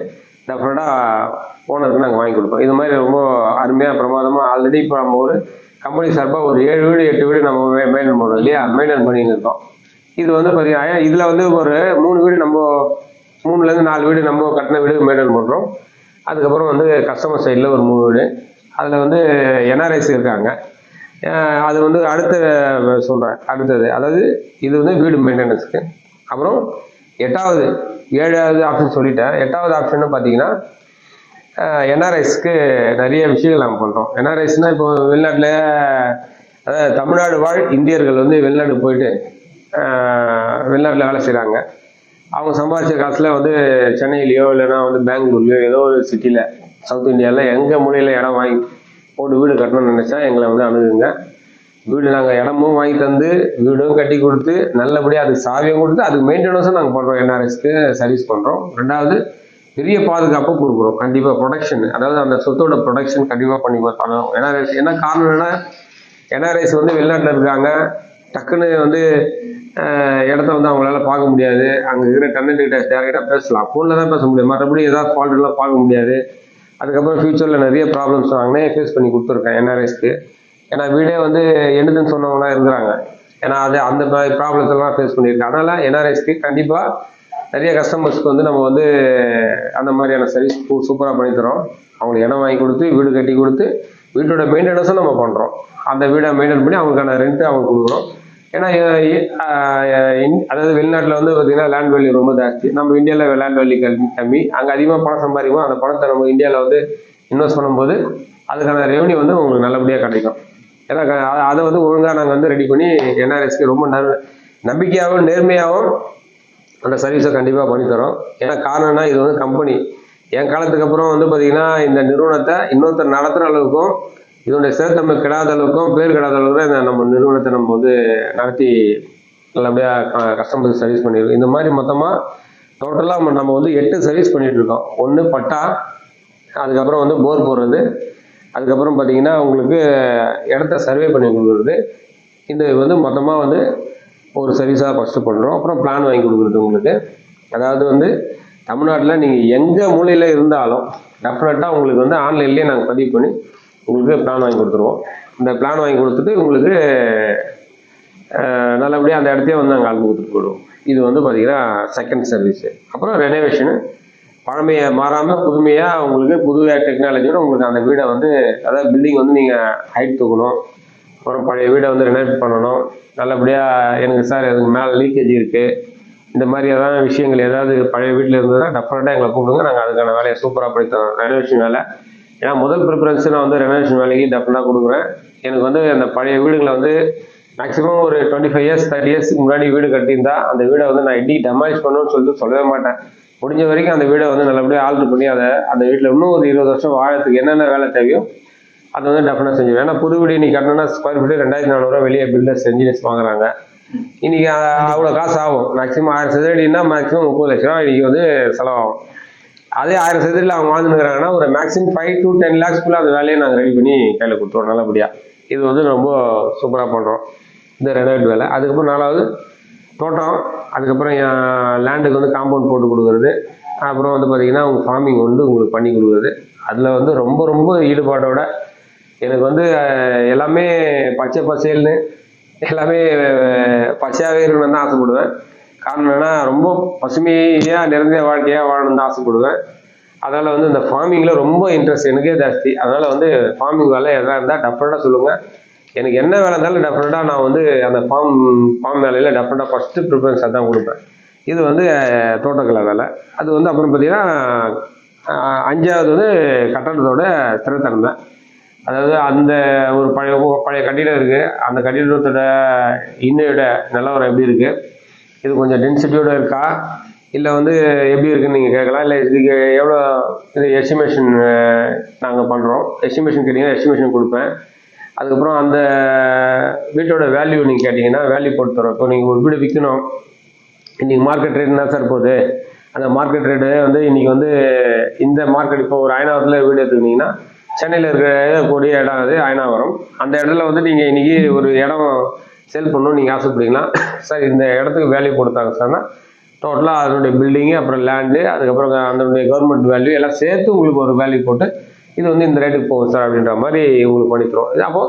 S1: டெஃபினட்டாக ஓனருக்கு நாங்கள் வாங்கி கொடுப்போம். இது மாதிரி ரொம்ப அருமையாக பிரமாதமாக ஆல்ரெடி இப்போ நம்ம ஒரு கம்பெனி சார்பாக ஒரு 7 வீடு 8 வீடு நம்ம மெயின்டைன் பண்ணுவோம் இல்லையா, மெயின்டைன் பண்ணிட்டு இருக்கோம். இது வந்து பார்த்தீங்கன்னா இதில் வந்து ஒரு 3 வீடு நம்ம 3லேருந்து 4 வீடு நம்ம கட்டின வீடு மெயின்டைன் பண்ணுறோம். அதுக்கப்புறம் வந்து கஸ்டமர் சைடில் ஒரு 3 வீடு, அதில் வந்து என்ஆர்ஐஸ் இருக்காங்க. அது வந்து அடுத்தது அதாவது இது வந்து வீடு மெயின்டெனன்ஸுக்கு. அப்புறம் 7வது ஆப்ஷன் சொல்லிட்டேன். 8வது ஆப்ஷன் பார்த்தீங்கன்னா என்ஆர்ஐஸ்க்கு நிறைய விஷயங்கள் நாங்கள் பண்ணுறோம். என்ஆர்ஐஸ்னால் இப்போ வெளிநாட்டில் அதாவது தமிழ்நாடு வாழ் இந்தியர்கள் வந்து வெளிநாடு போயிட்டு வெளிநாட்டில் வேலை செய்கிறாங்க. அவங்க சம்பாதிச்ச காசில் வந்து சென்னையிலையோ இல்லைன்னா வந்து பெங்களூர்லையோ ஏதோ ஒரு சிட்டியில் சவுத் இந்தியாவில் எங்கள் மூலையில் இடம் வாங்கி போட்டு வீடு கட்டணும்னு நினச்சா எங்களை வந்து அணுகுங்க. வீடு நாங்கள் இடமும் வாங்கி தந்து வீடும் கட்டி கொடுத்து நல்லபடியாக அதுக்கு சாவியம் கொடுத்து அதுக்கு மெயின்டெனன்ஸும் நாங்கள் பண்ணுறோம். என்ஆர்எஸ்க்கு சர்வீஸ் பண்ணுறோம். 2வது பெரிய பாதுகாப்பு கொடுக்குறோம். கண்டிப்பாக ப்ரொடக்ஷன், அதாவது அந்த சொத்தோட ப்ரொடக்ஷன் கண்டிப்பாக பண்ணி பண்ணணும். என்ஆர்எஸ் என்ன காரணம்னா என்ஆர்எஸ் வந்து வெளிநாட்டில் இருக்காங்க, டக்குன்னு வந்து இடத்த வந்து அவங்களால பார்க்க முடியாது. அங்கே இருக்கிற டெனன்ட்கிட்ட டேரெக்டாக பேசலாம், ஃபோனில் தான் பேச முடியும், மற்றபடி ஏதாவது ஃபால்ட்லாம் பார்க்க முடியாது. அதுக்கப்புறம் ஃப்யூச்சரில் நிறைய ப்ராப்ளம்ஸ் நாங்களே ஃபேஸ் பண்ணி கொடுத்துருக்கேன் என்ஆர்எஸ்க்கு. ஏன்னா வீடே வந்து என்னதுன்னு சொன்னவங்களாம் இருக்கிறாங்க. ஏன்னா அது அந்த மாதிரி ப்ராப்ளத்தெல்லாம் ஃபேஸ் பண்ணியிருக்கேன். அதனால் என்ஆர்எஸ்க்கு கண்டிப்பாக நிறைய கஸ்டமர்ஸ்க்கு வந்து நம்ம வந்து அந்த மாதிரியான சர்வீஸ் சூப்பராக பண்ணித்தரோம். அவங்களுக்கு இடம் வாங்கி கொடுத்து வீடு கட்டி கொடுத்து வீட்டோட மெயின்டெனன்ஸும் நம்ம பண்ணுறோம். அந்த வீடை மெயின்டைன் பண்ணி அவங்களுக்கான ரெண்ட்டு அவங்க கொடுக்குறோம். ஏன்னா அதாவது வெளிநாட்டில் வந்து பார்த்திங்கன்னா லேண்ட் வேல்யூ ரொம்ப ஜாஸ்தி, நம்ம இந்தியாவில் லேண்ட் வேல்யூ கம்மி. அங்கே அதிகமாக பணம் சம்பாதிக்கும். அந்த பணத்தை நம்ம இந்தியாவில் வந்து இன்வெஸ்ட் பண்ணும்போது அதுக்கான ரெவன்யூ வந்து உங்களுக்கு நல்லபடியாக கிடைக்கும். ஏன்னா அதை வந்து ஒழுங்காக நாங்கள் வந்து ரெடி பண்ணி என்ஆர்எஸ்க்கு ரொம்ப நம்பிக்கையாகவும் நேர்மையாகவும் அந்த சர்வீஸை கண்டிப்பாக பண்ணித்தரோம். ஏன்னா காரணம்னா இது வந்து கம்பெனி என் காலத்துக்கு அப்புறம் வந்து பார்த்திங்கன்னா இந்த நிறுவனத்தை இன்னொருத்தர் நடத்துகிற அளவுக்கும் இதனுடைய சேர்த்தன்மை கிடாத அளவுக்கும் பேர் கிடாத அளவுக்கு தான் இந்த நம்ம நிறுவனத்தை நம்ம வந்து நடத்தி நல்லபடியாக கஸ்டமருக்கு சர்வீஸ் பண்ணியிருக்கோம். இந்த மாதிரி மொத்தமாக டோட்டலாக நம்ம வந்து 8 சர்வீஸ் பண்ணிகிட்ருக்கோம். 1 பட்டா, அதுக்கப்புறம் வந்து போர் போடுறது, அதுக்கப்புறம் பார்த்திங்கன்னா உங்களுக்கு இடத்த சர்வே பண்ணி கொடுக்குறது. இந்த வந்து மொத்தமாக வந்து ஒரு சர்வீஸாக ஃபஸ்ட்டு பண்ணுறோம். அப்புறம் பிளான் வாங்கி கொடுக்குறது உங்களுக்கு. அதாவது வந்து தமிழ்நாட்டில் நீங்கள் எங்கள் மூலையில் இருந்தாலும் டெஃபினட்டாக உங்களுக்கு வந்து ஆன்லைன்லேயே நாங்கள் பதிவு பண்ணி உங்களுக்கு பிளான் வாங்கி கொடுத்துருவோம். இந்த பிளான் வாங்கி கொடுத்துட்டு உங்களுக்கு நல்லபடியாக அந்த இடத்தையே வந்து நாங்கள் ஆள் கொடுத்துட்டு போயிடுவோம். இது வந்து பார்த்திங்கன்னா செகண்ட் சர்வீஸு. அப்புறம் ரெனோவேஷனு, பழமையை மாறாமல் புதுமையாக உங்களுக்கு புது டெக்னாலஜியோட உங்களுக்கு அந்த வீடை வந்து அதாவது பில்டிங் வந்து நீங்கள் ஹைட் தூக்கணும், அப்புறம் பழைய வீடை வந்து ரெனோவேட் பண்ணணும். நல்லபடியாக எனக்கு சார் அதுக்கு மேலே லீக்கேஜ் இருக்குது, இந்த மாதிரி ஏதாவது விஷயங்கள் ஏதாவது பழைய வீட்டில் இருந்ததுன்னா டெஃபினட்டாக எங்களை கூப்பிடுங்க, நாங்கள் அதுக்கான வேலையை சூப்பராக படித்தோம். ரெனோவேஷன் வேலை ஏன்னா முதல் ப்ரிஃபரன்ஸ் நான் வந்து ரெனோவேஷன் வேலைக்கு டெஃபினட்டாக கொடுக்குறேன். எனக்கு வந்து அந்த பழைய வீடுகளை வந்து மேக்ஸிமம் ஒரு 25 years 30 years முன்னாடி வீடு கட்டியிருந்தா அந்த வீடை வந்து நான் எப்படி டெமாலிஷ் பண்ணணும்னு சொல்லிட்டு சொல்லவே மாட்டேன். முடிஞ்ச வரைக்கும் அந்த வீடை வந்து நல்லபடியாக ஆல்ட்ரு பண்ணி அந்த வீட்டில் இன்னும் ஒரு 20 வருஷம் வாழறதுக்கு என்னென்ன வேலை தேவையோ அதை வந்து டெஃபினட்டாக செஞ்சுருவேன். ஏன்னா புது வீடு நீ கட்டணும்னா ஸ்கொயர் ஃபீட்டு 2400 வெளியே பில்டர்ஸ் இன்ஜினியர்ஸ் வாங்குறாங்க. இன்றைக்கி அவ்வளோ காசு ஆகும். மேக்ஸிமம் 1000 சதுரடினா மேக்ஸிமம் 30 லட்ச ரூபா இன்றைக்கி வந்து செலவாகும். அதே 1000 சதுரடியில் அவங்க வாழ்ந்துருக்காங்கன்னா ஒரு மேக்ஸிமம் 5 to 10 lakhsக்குள்ளே அந்த வேலையை நாங்கள் ரெடி பண்ணி கையில் கொடுத்துருவோம் நல்லபடியாக. இது வந்து ரொம்ப சூப்பராக பண்ணுறோம் இந்த ரெனோவேட் வேலை. அதுக்கப்புறம் 4வது தோட்டம், அதுக்கப்புறம் லேண்டுக்கு வந்து காம்பவுண்ட் போட்டு கொடுக்குறது, அப்புறம் வந்து பார்த்திங்கன்னா உங்கள் ஃபார்மிங் வந்து உங்களுக்கு பண்ணி கொடுக்குறது. அதில் வந்து ரொம்ப ரொம்ப ஈடுபாட்டோட எனக்கு வந்து எல்லாமே பச்சை பசேல்னு எல்லாமே பச்சையாகவே இருக்கணும்னு தான் ஆசைப்படுவேன். காரணம் என்னன்னா ரொம்ப பசுமையாக நிறைந்த வாழ்க்கையாக வாழணும்னு தான் ஆசைப்படுவேன். அதனால் வந்து இந்த ஃபார்மிங்கில் ரொம்ப இன்ட்ரெஸ்ட் எனக்கே ஜாஸ்தி. அதனால் வந்து ஃபார்மிங் வேலை எதாக இருந்தால் டெஃபினட்டாக சொல்லுங்கள். எனக்கு என்ன வேலை இருந்தாலும் டெஃபினட்டாக நான் வந்து அந்த ஃபார்ம் வேலையில் டெஃபினட்டாக ஃபஸ்ட்டு ப்ரிஃபரன்ஸ் அதான் கொடுப்பேன். இது வந்து தோட்டக்கலை வேலை. அது வந்து அப்புறம் பார்த்திங்கன்னா 5வது வந்து கட்டடத்தோட ஸ்திரத்தன்மை. அதாவது அந்த ஒரு பழைய கட்டிடம் இருக்குது, அந்த கட்டிடத்தோட இன்னையோட நிலவரம் எப்படி இருக்குது, இது கொஞ்சம் டென்சிட்டியோடு இருக்கா இல்லை வந்து எப்படி இருக்குதுன்னு நீங்கள் கேட்கலாம். இல்லை இதுக்கு எவ்வளோ இது எஸ்டிமேஷன் நாங்கள் பண்ணுறோம், எஸ்டிமேஷன் கேட்டிங்கன்னா எஸ்டிமேஷன் கொடுப்பேன். அதுக்கப்புறம் அந்த வீட்டோட வேல்யூ நீங்கள் கேட்டிங்கன்னா வேல்யூ போட்டு தரோம். இப்போ நீங்கள் ஒரு வீடு விற்கணும், இன்றைக்கி மார்க்கெட் ரேட் என்ன சார் போகுது, அந்த மார்க்கெட் ரேட்டு வந்து இன்றைக்கி வந்து இந்த மார்க்கெட் இப்போ ஒரு அயனாவரத்தில் வீடு எடுத்துக்கிட்டிங்கன்னா சென்னையில் இருக்கக்கூடிய இடம் அது அயனாவரம். அந்த இடத்துல வந்து நீங்கள் இன்றைக்கி ஒரு இடம் சேல் பண்ணணும்னு நீங்கள் ஆசைப்படுறீங்களா சார், இந்த இடத்துக்கு வேல்யூ கொடுத்தாங்க சார்னா டோட்டலாக அதனுடைய பில்டிங்கு, அப்புறம் லேண்டு, அதுக்கப்புறம் அதனுடைய கவர்மெண்ட் வேல்யூ எல்லாம் சேர்த்து உங்களுக்கு ஒரு வேல்யூ போட்டு இது வந்து இந்த ரேட்டுக்கு போகும் சார் அப்படின்ற மாதிரி உங்களுக்கு பண்ணித்தரோம். இது அப்போ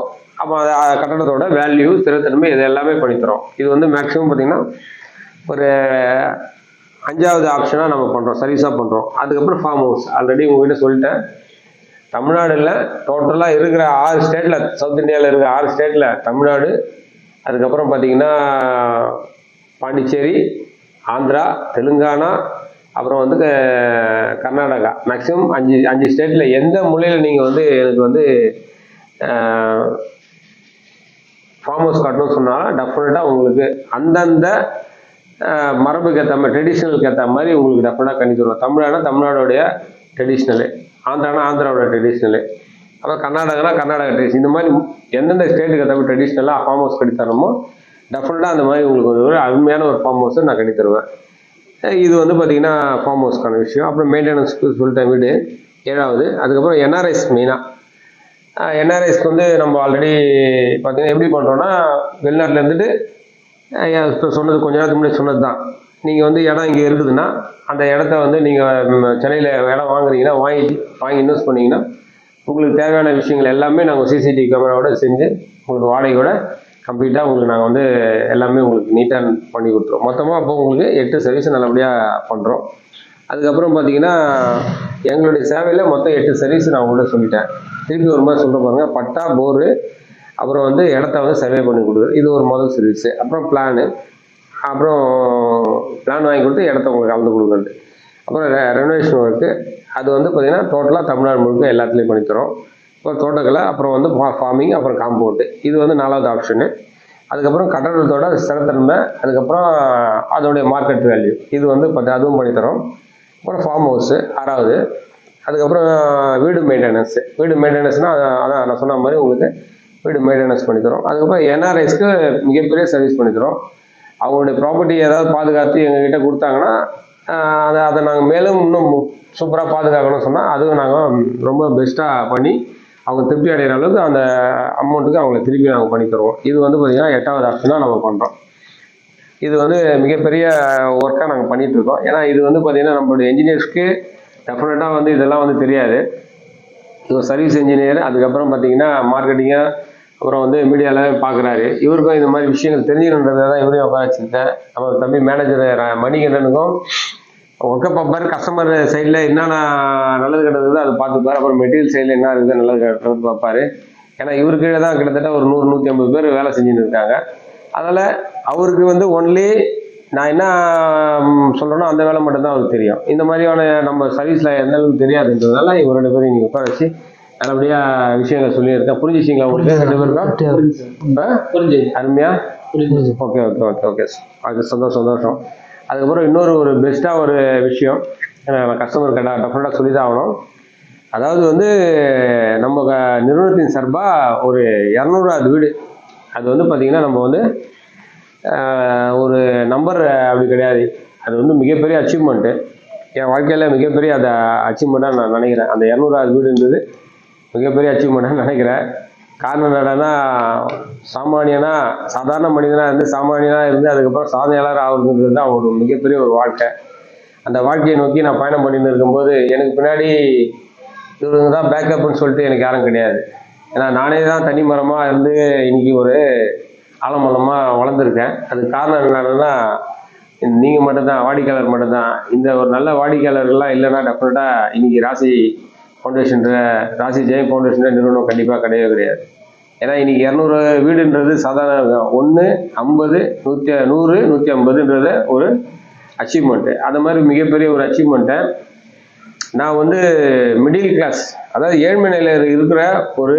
S1: கட்டடத்தோட வேல்யூ, ஸ்திரத்தன்மை இது எல்லாமே பண்ணித்தரோம். இது வந்து மேக்ஸிமம் பார்த்திங்கன்னா ஒரு 5வது ஆப்ஷனாக நம்ம பண்ணுறோம், சர்வீஸாக பண்ணுறோம். அதுக்கப்புறம் ஃபார்ம் ஹவுஸ் ஆல்ரெடி உங்கள்கிட்ட சொல்லிட்டேன். தமிழ்நாடுல டோட்டலாக இருக்கிற 6 ஸ்டேட்டில், சவுத் இந்தியாவில் இருக்கிற 6 ஸ்டேட்டில் தமிழ்நாடு, அதுக்கப்புறம் பார்த்திங்கன்னா பாண்டிச்சேரி, ஆந்திரா, தெலுங்கானா, அப்புறம் வந்து கர்நாடகா, மேக்ஸிமம் 5 ஸ்டேட்டில் எந்த மூலையில் நீங்கள் வந்து எனக்கு வந்து ஃபார்ம் ஹவுஸ் கட்டணும்னு சொன்னாலும் டெஃபினட்டாக உங்களுக்கு அந்தந்த மரபுக்கு ஏற்ற மாதிரி ட்ரெடிஷ்னலுக்கு ஏற்ற மாதிரி உங்களுக்கு டெஃபினட்டாக கட்டி தருவோம். தமிழ்நாடோடைய ட்ரெடிஷ்னலு, ஆந்திராவோட ட்ரெடிஷ்னலு, அப்புறம் கர்நாடகா ட்ரெடிஷன், இந்த மாதிரி எந்தெந்த ஸ்டேட்டுக்கு ஏற்ற மாதிரி ட்ரெடிஷ்னலாக ஃபார்ம் ஹவுஸ் கட்டி தரணுமோ டெஃபினட்டாக அந்த மாதிரி உங்களுக்கு ஒரு அருமையான ஒரு ஃபார்ம் ஹவுஸை நான் கட்டி தருவேன். இது வந்து பார்த்திங்கன்னா ஃபார்ம் ஹவுஸ்க்கான விஷயம். அப்புறம் மெயின்டெனன்ஸ்க்கு சொல்லிட்டேன் வீடு 7வது. அதுக்கப்புறம் என்ஆர்ஐஸ் மெயினாக என்ஆர்ஐஸ்க்கு வந்து நம்ம ஆல்ரெடி பார்த்திங்கன்னா எப்படி பண்ணுறோன்னா வெளிநாட்டில் இருந்துட்டு இப்போ சொன்னது கொஞ்ச நேரத்துக்கு முன்னாடி சொன்னது தான். நீங்கள் வந்து இடம் இங்கே இருக்குதுன்னா அந்த இடத்த வந்து நீங்கள் சென்னையில் இடம் வாங்குறீங்கன்னா வாங்கி இன்வெஸ்ட் பண்ணிங்கன்னா உங்களுக்கு தேவையான விஷயங்கள் எல்லாமே நாங்கள் சிசிடிவி கேமராவோட செஞ்சு உங்களுக்கு வாடகையோட கம்ப்ளீட்டாக உங்களுக்கு நாங்கள் வந்து எல்லாமே உங்களுக்கு நீட்டாக பண்ணி கொடுத்துருவோம். மொத்தமாக அப்போ உங்களுக்கு 8 சர்வீஸ் நல்லபடியாக பண்ணுறோம். அதுக்கப்புறம் பார்த்தீங்கன்னா எங்களுடைய சேவையில் மொத்தம் 8 சர்வீஸ் நான் உங்கள்கிட்ட சொல்லிட்டேன். திருப்பி ஒரு மாதிரி சொல்கிற பாருங்க, பட்டா, போரு, அப்புறம் வந்து இடத்த வந்து சர்வே பண்ணி கொடுக்குறது, இது ஒரு முதல் சர்வீஸு. அப்புறம் பிளான் வாங்கி கொடுத்து இடத்த உங்களுக்கு கலந்து கொடுக்குறது. அப்புறம் ரெனோவேஷன் ஒர்க்கு, அது வந்து பார்த்திங்கன்னா டோட்டலாக தமிழ்நாடு முழுக்க எல்லாத்துலேயும் பண்ணித்தரோம். அப்புறம் தோட்டக்கலை, அப்புறம் வந்து ஃபார்மிங், அப்புறம் காம்பவுண்டு, இது வந்து 4வது ஆப்ஷனு. அதுக்கப்புறம் கட்டடத்தோட ஸ்திரத்தன்மை, அதுக்கப்புறம் அதோடைய மார்க்கெட் வேல்யூ, இது வந்து அதுவும் பண்ணித்தரோம். அப்புறம் ஃபார்ம் ஹவுஸு 6வது. அதுக்கப்புறம் வீடு மெயின்டெனன்ஸ்னால் அதான் நான் சொன்ன மாதிரி உங்களுக்கு வீடு மெயின்டெனன்ஸ் பண்ணித்தரோம். அதுக்கப்புறம் என்ஆர்ஐஸ்க்கு மிகப்பெரிய சர்வீஸ் பண்ணித்தரோம். அவங்களுடைய ப்ராப்பர்ட்டி ஏதாவது பாதுகாத்து எங்ககிட்ட கொடுத்தாங்கன்னா அதை நாங்கள் மேலும் இன்னும் சூப்பராக பாதுகாக்கணும்னு சொன்னால் அதுவும் நாங்கள் ரொம்ப பெஸ்ட்டாக பண்ணி அவங்க திருப்தி அடைகிற அளவுக்கு அந்த அமௌண்ட்டுக்கு அவங்களை திருப்பி நாங்கள் பண்ணி தருவோம். இது வந்து பார்த்திங்கன்னா 8வது ஆப்ஷனாக நம்ம பண்ணுறோம். இது வந்து மிகப்பெரிய ஒர்க்காக நாங்கள் பண்ணிகிட்ருக்கோம். ஏன்னா இது வந்து பார்த்திங்கன்னா நம்மளுடைய என்ஜினியர்ஸ்க்கு டெஃபினட்டாக வந்து இதெல்லாம் வந்து தெரியாது. இது ஒரு சர்வீஸ் இன்ஜினியர், அதுக்கப்புறம் பார்த்திங்கன்னா மார்க்கெட்டிங்கு, அப்புறம் வந்து மீடியாவில் பார்க்குறாரு. இவருக்கும் இந்த மாதிரி விஷயங்கள் தெரிஞ்சுக்கணுன்றதை தான் இவரையும் உட்கார வச்சுருக்கேன். நம்ம தம்பி மேனேஜர் மணிகண்டனுக்கும் ஒர்க்கை பார்ப்பார், கஸ்டமர் சைடில் என்னென்ன நல்லது கெட்டது அதை பார்த்துப்பார், அப்புறம் மெட்டீரியல் சைடில் என்ன இருக்குது நல்லது கெட்டது பார்ப்பார். ஏன்னா இவரு கீழே தான் கிட்டத்தட்ட ஒரு 100-150 பேர் வேலை செஞ்சுன்னு இருக்காங்க. அதனால் அவருக்கு வந்து ஒன்லி நான் என்ன சொல்கிறேனோ அந்த வேலை மட்டும்தான் அவருக்கு தெரியும். இந்த மாதிரியான நம்ம சர்வீஸில் எந்த அளவுக்கு தெரியாதுன்றதுனால இவர் 2 பேரும் நீங்கள் உட்கார வச்சு நல்லபடியாக விஷயங்கள் சொல்லியிருக்கேன். புரிஞ்சிச்சிங்களா உங்களுக்கு 2 பேருக்கா? புரிஞ்சு அருமையா? ஓகே. அது சந்தோஷம். அதுக்கப்புறம் இன்னொரு பெஸ்ட்டாக ஒரு விஷயம், நான் கஸ்டமர் டெஃபினட்டாக சொல்லி தான் ஆகணும். அதாவது வந்து நம்ம நிறுவனத்தின் சார்பாக ஒரு 200வது வீடு, அது வந்து பார்த்திங்கன்னா நம்ம வந்து ஒரு நம்பர் அப்படி கிடையாது, அது வந்து மிகப்பெரிய அச்சீவ்மெண்ட்டு. என் வாழ்க்கையில் மிகப்பெரிய அதை அச்சீவ்மெண்ட்டாக நான் நினைக்கிறேன். அந்த 200வது வீடுன்றது மிகப்பெரிய அச்சீவ்மெண்ட்டாக நினைக்கிறேன். காரணம் என்னடான்னா, சாதாரண மனிதனாக இருந்து சாமானியனாக இருந்து அதுக்கப்புறம் சாதனையாளர் ஆகுறதுன்றது தான் ஒரு மிகப்பெரிய ஒரு வாழ்க்கை. அந்த வாழ்க்கையை நோக்கி நான் பயணம் பண்ணிட்டு இருக்கும்போது எனக்கு பின்னாடி இவங்க தான் பேக்கப்னு சொல்லிட்டு எனக்கு யாரும் கிடையாது. ஏன்னா நானே தான் தனி மரமாக இருந்து இன்னைக்கு ஒரு ஆலமரமாக வளர்ந்துருக்கேன். அதுக்கு காரணம் என்னன்னா, நீங்கள் மட்டும்தான், வாடிக்கையாளர் மட்டும்தான். இந்த ஒரு நல்ல வாடிக்கையாளர்கள்லாம் இல்லைன்னா டெஃபினட்டாக இன்னைக்கு ராசி ஜெயம் ஃபவுண்டேஷன் நிறுவனம் கண்டிப்பாக கிடையவே கிடையாது. ஏன்னா இன்னைக்கு 200 வீடுன்றது சாதாரண 1, 50, 100, 150ன்றது ஒரு அச்சீவ்மெண்ட்டு. அந்த மாதிரி மிகப்பெரிய ஒரு அச்சீவ்மெண்ட்டை நான் வந்து மிடில் கிளாஸ், அதாவது ஏழ்மை நிலையில் இருக்கிற ஒரு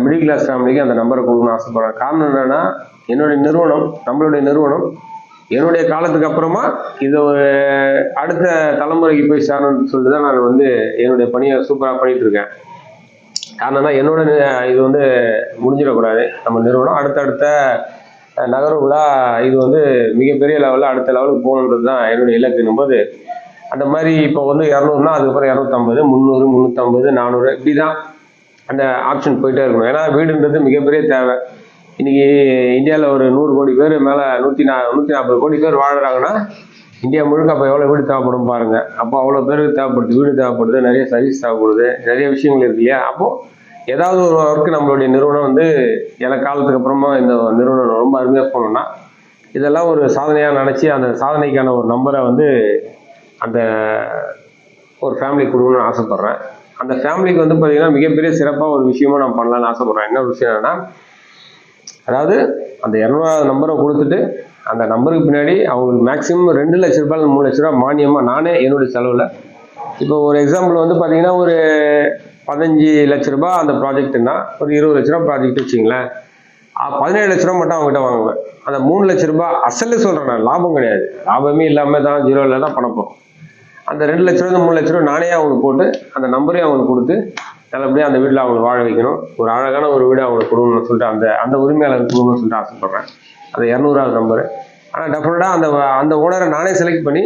S1: மிடில் கிளாஸ் ஃபேமிலிக்கு அந்த நம்பரை கொடுக்கணும்னு ஆசைப்படுறேன். காரணம் என்னன்னா, நம்மளுடைய நிறுவனம் என்னுடைய காலத்துக்கு அப்புறமா இது ஒரு அடுத்த தலைமுறைக்கு போய் சேரணும்னு சொல்லிட்டு தான் நான் வந்து என்னுடைய பணியை சூப்பராக பண்ணிட்டு இருக்கேன். காரணம்னா என்னோட இது வந்து முடிஞ்சிடக்கூடாது. நம்ம நிறுவனம் அடுத்தடுத்த நகர்வுகளாக இது வந்து மிகப்பெரிய லெவலில் அடுத்த லெவலுக்கு போகணுன்றது தான் என்னுடைய இலக்குன்னும் போது, அந்த மாதிரி இப்போ வந்து 200னா அதுக்கப்புறம் 250, 300, 350, 400 இப்படி தான் அந்த ஆப்ஷன் போயிட்டே இருக்கணும். ஏன்னா வீடுன்றது மிகப்பெரிய தேவை. இன்னைக்கு இந்தியாவில் ஒரு 100 கோடி பேர் மேலே 140 கோடி பேர் வாழ்கிறாங்கன்னா இந்தியா முழுக்க அப்போ எவ்வளோ வீடு தேவைப்படும் பாருங்க. அப்போ அவ்வளோ பேருக்கு தேவைப்படுது, வீடு தேவைப்படுது, நிறைய சர்வீஸ் தேவைப்படுது, நிறைய விஷயங்கள் இருக்கு இல்லையா. அப்போது ஏதாவது ஒரு ஒர்க்கு நம்மளுடைய நிறுவனம் வந்து எனக்கு காலத்துக்கு அப்புறமா இந்த நிறுவனம் ரொம்ப அருமையாக போகணுன்னா இதெல்லாம் ஒரு சாதனையாக நினச்சி அந்த சாதனைக்கான ஒரு நம்பரை வந்து அந்த ஒரு ஃபேமிலி கொடுக்கணும்னு ஆசைப்பட்றேன். அந்த ஃபேமிலிக்கு வந்து பார்த்திங்கன்னா மிகப்பெரிய சிறப்பாக ஒரு விஷயமா நான் பண்ணலான்னு ஆசைப்பட்றேன். என்ன விஷயம் என்னன்னா, அதாவது அந்த 200வது நம்பரை கொடுத்துட்டு அந்த நம்பருக்கு பின்னாடி அவங்களுக்கு மேக்ஸிமம் 2 லட்ச ரூபாய் 3 லட்ச ரூபா மானியமாக நானே என்னுடைய செலவில், இப்போ ஒரு எக்ஸாம்பிள் வந்து பார்த்திங்கன்னா ஒரு 15 லட்ச ரூபாய் அந்த ப்ராஜெக்ட்னா ஒரு 20 லட்ச ரூபா ப்ராஜெக்ட் வச்சிங்களேன், 17 லட்ச ரூபா மட்டும் அவங்ககிட்ட வாங்குவேன். அந்த 3 லட்ச ரூபாய் அசல் சொல்கிறேன், நான் லாபம் கிடையாது, லாபமே இல்லாமல் தான் ஜீரோவில் தான் பண்ணப்போம். அந்த 2 லட்ச ரூபா 3 லட்ச ரூபா நானே அவங்களுக்கு போட்டு அந்த நம்பரையும் அவங்களுக்கு கொடுத்து நல்லபடியாக அந்த வீட்டில் அவங்களை வாழ வைக்கணும். ஒரு அழகான ஒரு வீடு அவங்களுக்கு கொடுக்கணும்னு சொல்லிட்டு அந்த உரிமையாளர் கொடுக்கணும்னு சொல்லிட்டு ஆசைப்பட்றேன். அந்த 200வது நம்பரு. ஆனால் டெஃபினட்டாக அந்த ஓனரை நானே செலக்ட் பண்ணி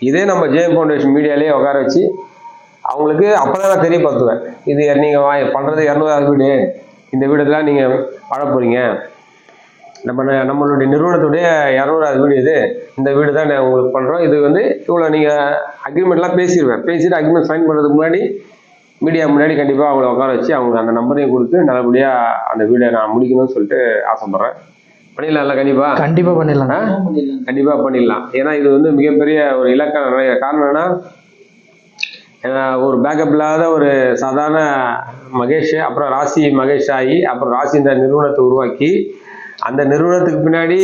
S1: இதே நம்ம ஜெயம் ஃபவுண்டேஷன் மீடியாலேயே உட்கார வச்சு அவங்களுக்கு அப்போ தான் நான் தெரியப்படுத்துவேன். இது நீங்கள் பண்ணுறது 200வது வீடு, இந்த வீடுலாம் நீங்கள் வாழ போகிறீங்க, நம்மளுடைய நிறுவனத்துடைய 200வது வீடு இது, இந்த வீடு தான் நான் உங்களுக்கு பண்ணுறோம், இது வந்து இவ்வளோ நீங்கள் அக்ரிமெண்ட்லாம் பேசிட்டு அக்ரிமெண்ட் சைன் பண்ணுறதுக்கு முன்னாடி மீடியா முன்னாடி கண்டிப்பாக அவங்கள உட்கார வச்சு அவங்க அந்த நம்பரையும் கொடுத்து நல்லபடியாக அந்த வீடை நான் முடிக்கணும்னு சொல்லிட்டு ஆசைப்பட்றேன். பண்ணிடலாம்ல? கண்டிப்பாக பண்ணிடலாம். கண்டிப்பாக பண்ணிடலாம். ஏன்னா இது வந்து மிகப்பெரிய ஒரு இலக்கான நிறைய காரணம் என்னன்னா, ஒரு பேக்கப் இல்லாத ஒரு சாதாரண மகேஷ், அப்புறம் ராசி மகேஷ் ஆகி அப்புறம் ராசி இந்த நிறுவனத்தை உருவாக்கி அந்த நிறுவனத்துக்கு பின்னாடி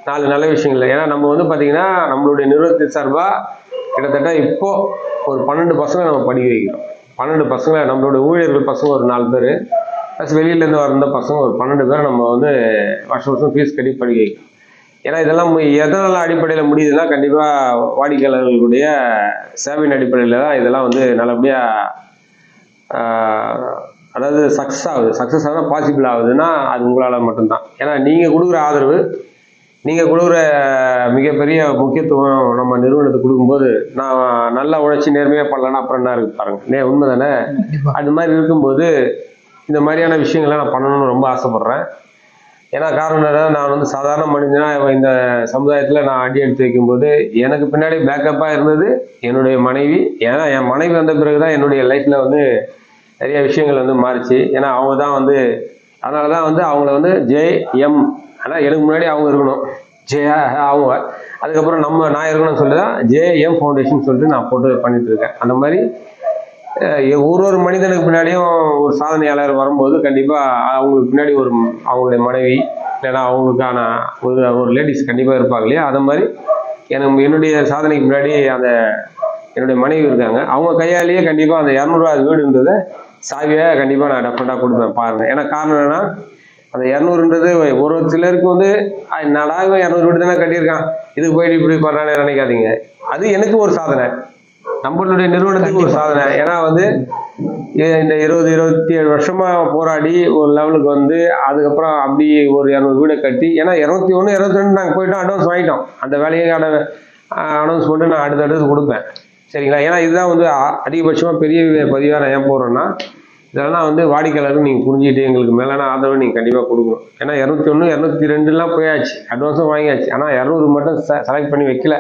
S1: 4 நல்ல விஷயங்கள். ஏன்னா நம்ம வந்து பார்த்திங்கன்னா நம்மளுடைய நிறுவனத்தின் சார்பாக கிட்டத்தட்ட இப்போது ஒரு 12 பசங்களை நம்ம படிக்க வைக்கிறோம். 12 பசங்களை, நம்மளுடைய ஊழியர்கள் பசங்க ஒரு 4 பேர், ப்ளஸ் வெளியிலேருந்து வந்த பசங்க ஒரு 12 பேர் நம்ம வந்து வருஷம் ஃபீஸ் கட்டி படிக்க வைக்கிறோம். ஏன்னா இதெல்லாம் எதனால் அடிப்படையில் முடியுதுன்னா கண்டிப்பாக வாடிக்கையாளர்களுடைய சேவையின் அடிப்படையில் தான் இதெல்லாம் வந்து நல்லபடியாக அதாவது சக்ஸஸ் ஆனால் பாசிபிள் ஆகுதுன்னா அது உங்களால் மட்டும்தான். ஏன்னா நீங்கள் கொடுக்குற ஆதரவு, நீங்கள் கொடுக்குற மிகப்பெரிய முக்கியத்துவம் நம்ம நிறுவனத்துக்கு கொடுக்கும்போது, நான் நல்லா உழைச்சி நேர்மையாக பண்ணலன்னா அப்புறம் என்ன இருக்குது பாருங்கள், உண்மை தானே? அது மாதிரி இருக்கும்போது இந்த மாதிரியான விஷயங்கள்லாம் நான் பண்ணணும்னு ரொம்ப ஆசைப்பட்றேன். ஏன்னா காரணம் என்னன்னா, நான் வந்து சாதாரண மனிதனாக இந்த சமுதாயத்தில் நான் அடி எடுத்து வைக்கும்போது எனக்கு பின்னாடி பேக்கப்பாக இருந்தது என்னுடைய மனைவி. ஏன்னா என் மனைவி வந்த பிறகு தான் என்னுடைய லைஃப்பில் வந்து நிறைய விஷயங்கள் வந்து மாறிச்சு. ஏன்னா அவங்க தான் வந்து, அதனால தான் வந்து அவங்கள வந்து JM, ஆனால் எனக்கு முன்னாடி அவங்க இருக்கணும், அவங்க, அதுக்கப்புறம் நான் இருக்கணும்னு சொல்லி தான் JM ஃபவுண்டேஷன் சொல்லிட்டு நான் போட்டு பண்ணிட்டு இருக்கேன். அந்த மாதிரி ஒரு மனிதனுக்கு பின்னாடியும் ஒரு சாதனையாளர் வரும்போது கண்டிப்பாக அவங்களுக்கு பின்னாடி அவங்களுடைய மனைவி இல்லைன்னா அவங்களுக்கான ஒரு லேடிஸ் கண்டிப்பாக இருப்பாங்க இல்லையா. அது மாதிரி என்னுடைய சாதனைக்கு முன்னாடி என்னுடைய மனைவி இருக்காங்க. அவங்க கையாலேயே கண்டிப்பாக அந்த 200வது வீடுன்றதை சாவியாக கண்டிப்பாக நான் டெஃபினட்டாக கொடுப்பேன் பாருங்கள். ஏன்னா காரணம் என்னன்னா, அந்த 200ன்றது ஒரு சிலருக்கு வந்து என்னடா 200 வீடு தானே கட்டியிருக்கான், இதுக்கு போயிட்டு இப்படி பண்ணுறான்னு நினைக்காதீங்க. அது எனக்கு ஒரு சாதனை, நம்மளுடைய நிறுவனத்துக்கு ஒரு சாதனை. ஏன்னா வந்து இந்த 27 வருஷமா போராடி ஒரு லெவலுக்கு வந்து அதுக்கப்புறம் அப்படி ஒரு 200 வீடை கட்டி, ஏன்னா 201 22 நாங்கள் போயிட்டோம், அட்வான்ஸ் வாங்கிட்டோம். அந்த வேலையை அனௌன்ஸ்மெண்ட்டு நான் அடுத்தடுத்து கொடுப்பேன், சரிங்களா? ஏன்னா இதுதான் வந்து அதிகபட்சமாக பெரிய பதிவாக நான் ஏன் போடுறேன்னா, இதெல்லாம் வந்து வாடிக்கையாளருக்கு நீங்கள் புரிஞ்சுக்கிட்டு எங்களுக்கு மேலான ஆதரவு நீங்கள் கண்டிப்பாக கொடுக்கணும். ஏன்னா 201 202 போயாச்சு, அட்வான்ஸும் வாங்கியாச்சு. ஆனால் 200 மட்டும் செலக்ட் பண்ணி வைக்கல.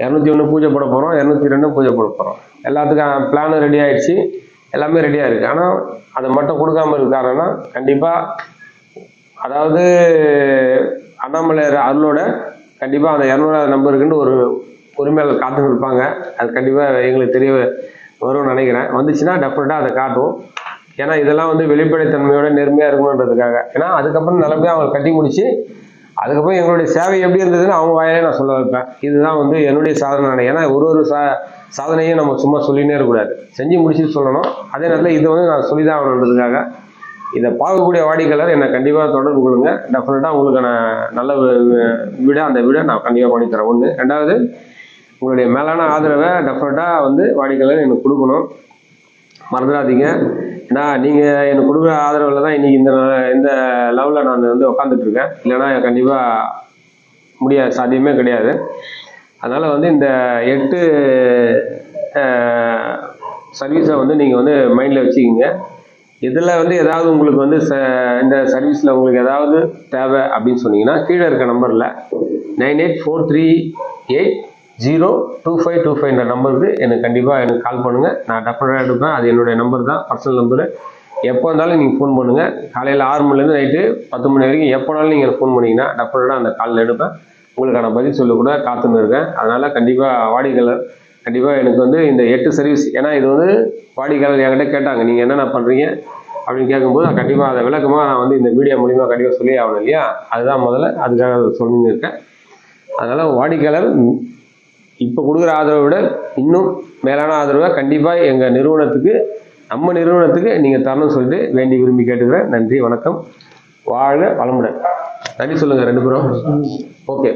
S1: 201 பூஜை போட போகிறோம், 202 பூஜை போட போகிறோம். எல்லாத்துக்கும் பிளானும் ரெடி ஆகிடுச்சு, எல்லாமே ரெடியாக இருக்குது. ஆனால் அதை மட்டும் கொடுக்காமல் இருக்காருன்னா கண்டிப்பாக, அதாவது அண்ணாமலையார் அருளோட கண்டிப்பாக அந்த 200வது நம்பருக்குன்னு ஒரு உரிமையாளர் காத்துன்னு இருப்பாங்க. அது கண்டிப்பாக எங்களுக்கு தெரிய வரும்னு நினைக்கிறேன். வந்துச்சுன்னா டெஃபினட்டாக அதை காட்டுவோம். ஏன்னா இதெல்லாம் வந்து வெளிப்படைத்தன்மையோட நேர்மையாக இருக்கணுன்றதுக்காக. ஏன்னா அதுக்கப்புறம் நல்லபடியாக அவங்க கட்டி முடிச்சு அதுக்கப்புறம் எங்களுடைய சேவை எப்படி இருந்ததுன்னு அவங்க வாயிலே நான் சொல்ல வைப்பேன். இதுதான் வந்து என்னுடைய சாதனை. ஏன்னா ஒரு சாதனையும் நம்ம சும்மா சொல்லினே இருக்கக்கூடாது, செஞ்சு முடிச்சுட்டு சொல்லணும். அதே நேரத்தில் இதை வந்து நான் சொல்லிதான் ஆகணுன்றதுக்காக இதை பார்க்கக்கூடிய வாடிக்கையாளர் என்னை கண்டிப்பாக தொடர்பு கொள்ளுங்க. டெஃபினட்டாக உங்களுக்கான நல்ல வீடை அந்த வீடை நான் கண்டிப்பாக பண்ணித்தரேன். ஒன்று. ரெண்டாவது, உங்களுடைய மேலான ஆதரவை டெஃபினட்டாக வந்து வாடிக்கையாளர் எனக்கு கொடுக்கணும், மறந்துடாதீங்க. ஏன்னா நீங்கள் எனக்கு கொடுக்குற ஆதரவில் தான் இன்றைக்கி இந்த லெவலில் நான் வந்து உட்காந்துட்ருக்கேன். இல்லைன்னா கண்டிப்பாக முடியாது, சாத்தியமே கிடையாது. அதனால் வந்து இந்த 8 சர்வீஸை வந்து நீங்கள் வந்து மைண்டில் வச்சுக்கிங்க. இதில் வந்து ஏதாவது உங்களுக்கு வந்து இந்த சர்வீஸில் உங்களுக்கு ஏதாவது தேவை அப்படின்னு சொன்னீங்கன்னா கீழே இருக்க நம்பரில் 9843802525 நம்பருக்கு எனக்கு கண்டிப்பாக எனக்கு கால் பண்ணுங்கள். நான் டெஃபினட்டாக எடுப்பேன். அது என்னுடைய நம்பர் தான், பர்சனல் நம்பரு. எப்போ இருந்தாலும் நீங்கள் ஃபோன் பண்ணுங்கள். காலையில் 6 மணிலேருந்து நைட்டு 10 மணி வரைக்கும் எப்போனாலும் நீங்கள் ஃபோன் பண்ணிங்கன்னா டெஃபினட்டாக அந்த காலில் எடுப்பேன். உங்களுக்கான பதில் சொல்ல கூட காத்துன்னு இருக்கேன். அதனால் கண்டிப்பாக வாடிக்கையாளர் கண்டிப்பாக எனக்கு வந்து இந்த 8 சர்வீஸ், ஏன்னா இது வந்து வாடிக்கையாளர் என்கிட்ட கேட்டாங்க நீங்கள் என்னென்ன பண்ணுறீங்க அப்படின்னு கேட்கும்போது நான் கண்டிப்பாக அதை விளக்கமாக நான் வந்து இந்த மீடியா மூலிமா கண்டிப்பாக சொல்லி ஆகணும் இல்லையா? அதுதான் முதல்ல, அதுக்காக சொல்லின்னு இருக்கேன். அதனால் வாடிக்கையாளர் இப்போ கொடுக்குற ஆதரவை விட இன்னும் மேலான ஆதரவை கண்டிப்பாக எங்கள் நிறுவனத்துக்கு, நம்ம நிறுவனத்துக்கு நீங்கள் தரணும்னு சொல்லிட்டு வேண்டி விரும்பி கேட்டுக்கிறேன். நன்றி, வணக்கம், வாழ்க வளமுடன். நன்றி சொல்லுங்கள் 2 பேரும். ஓகே.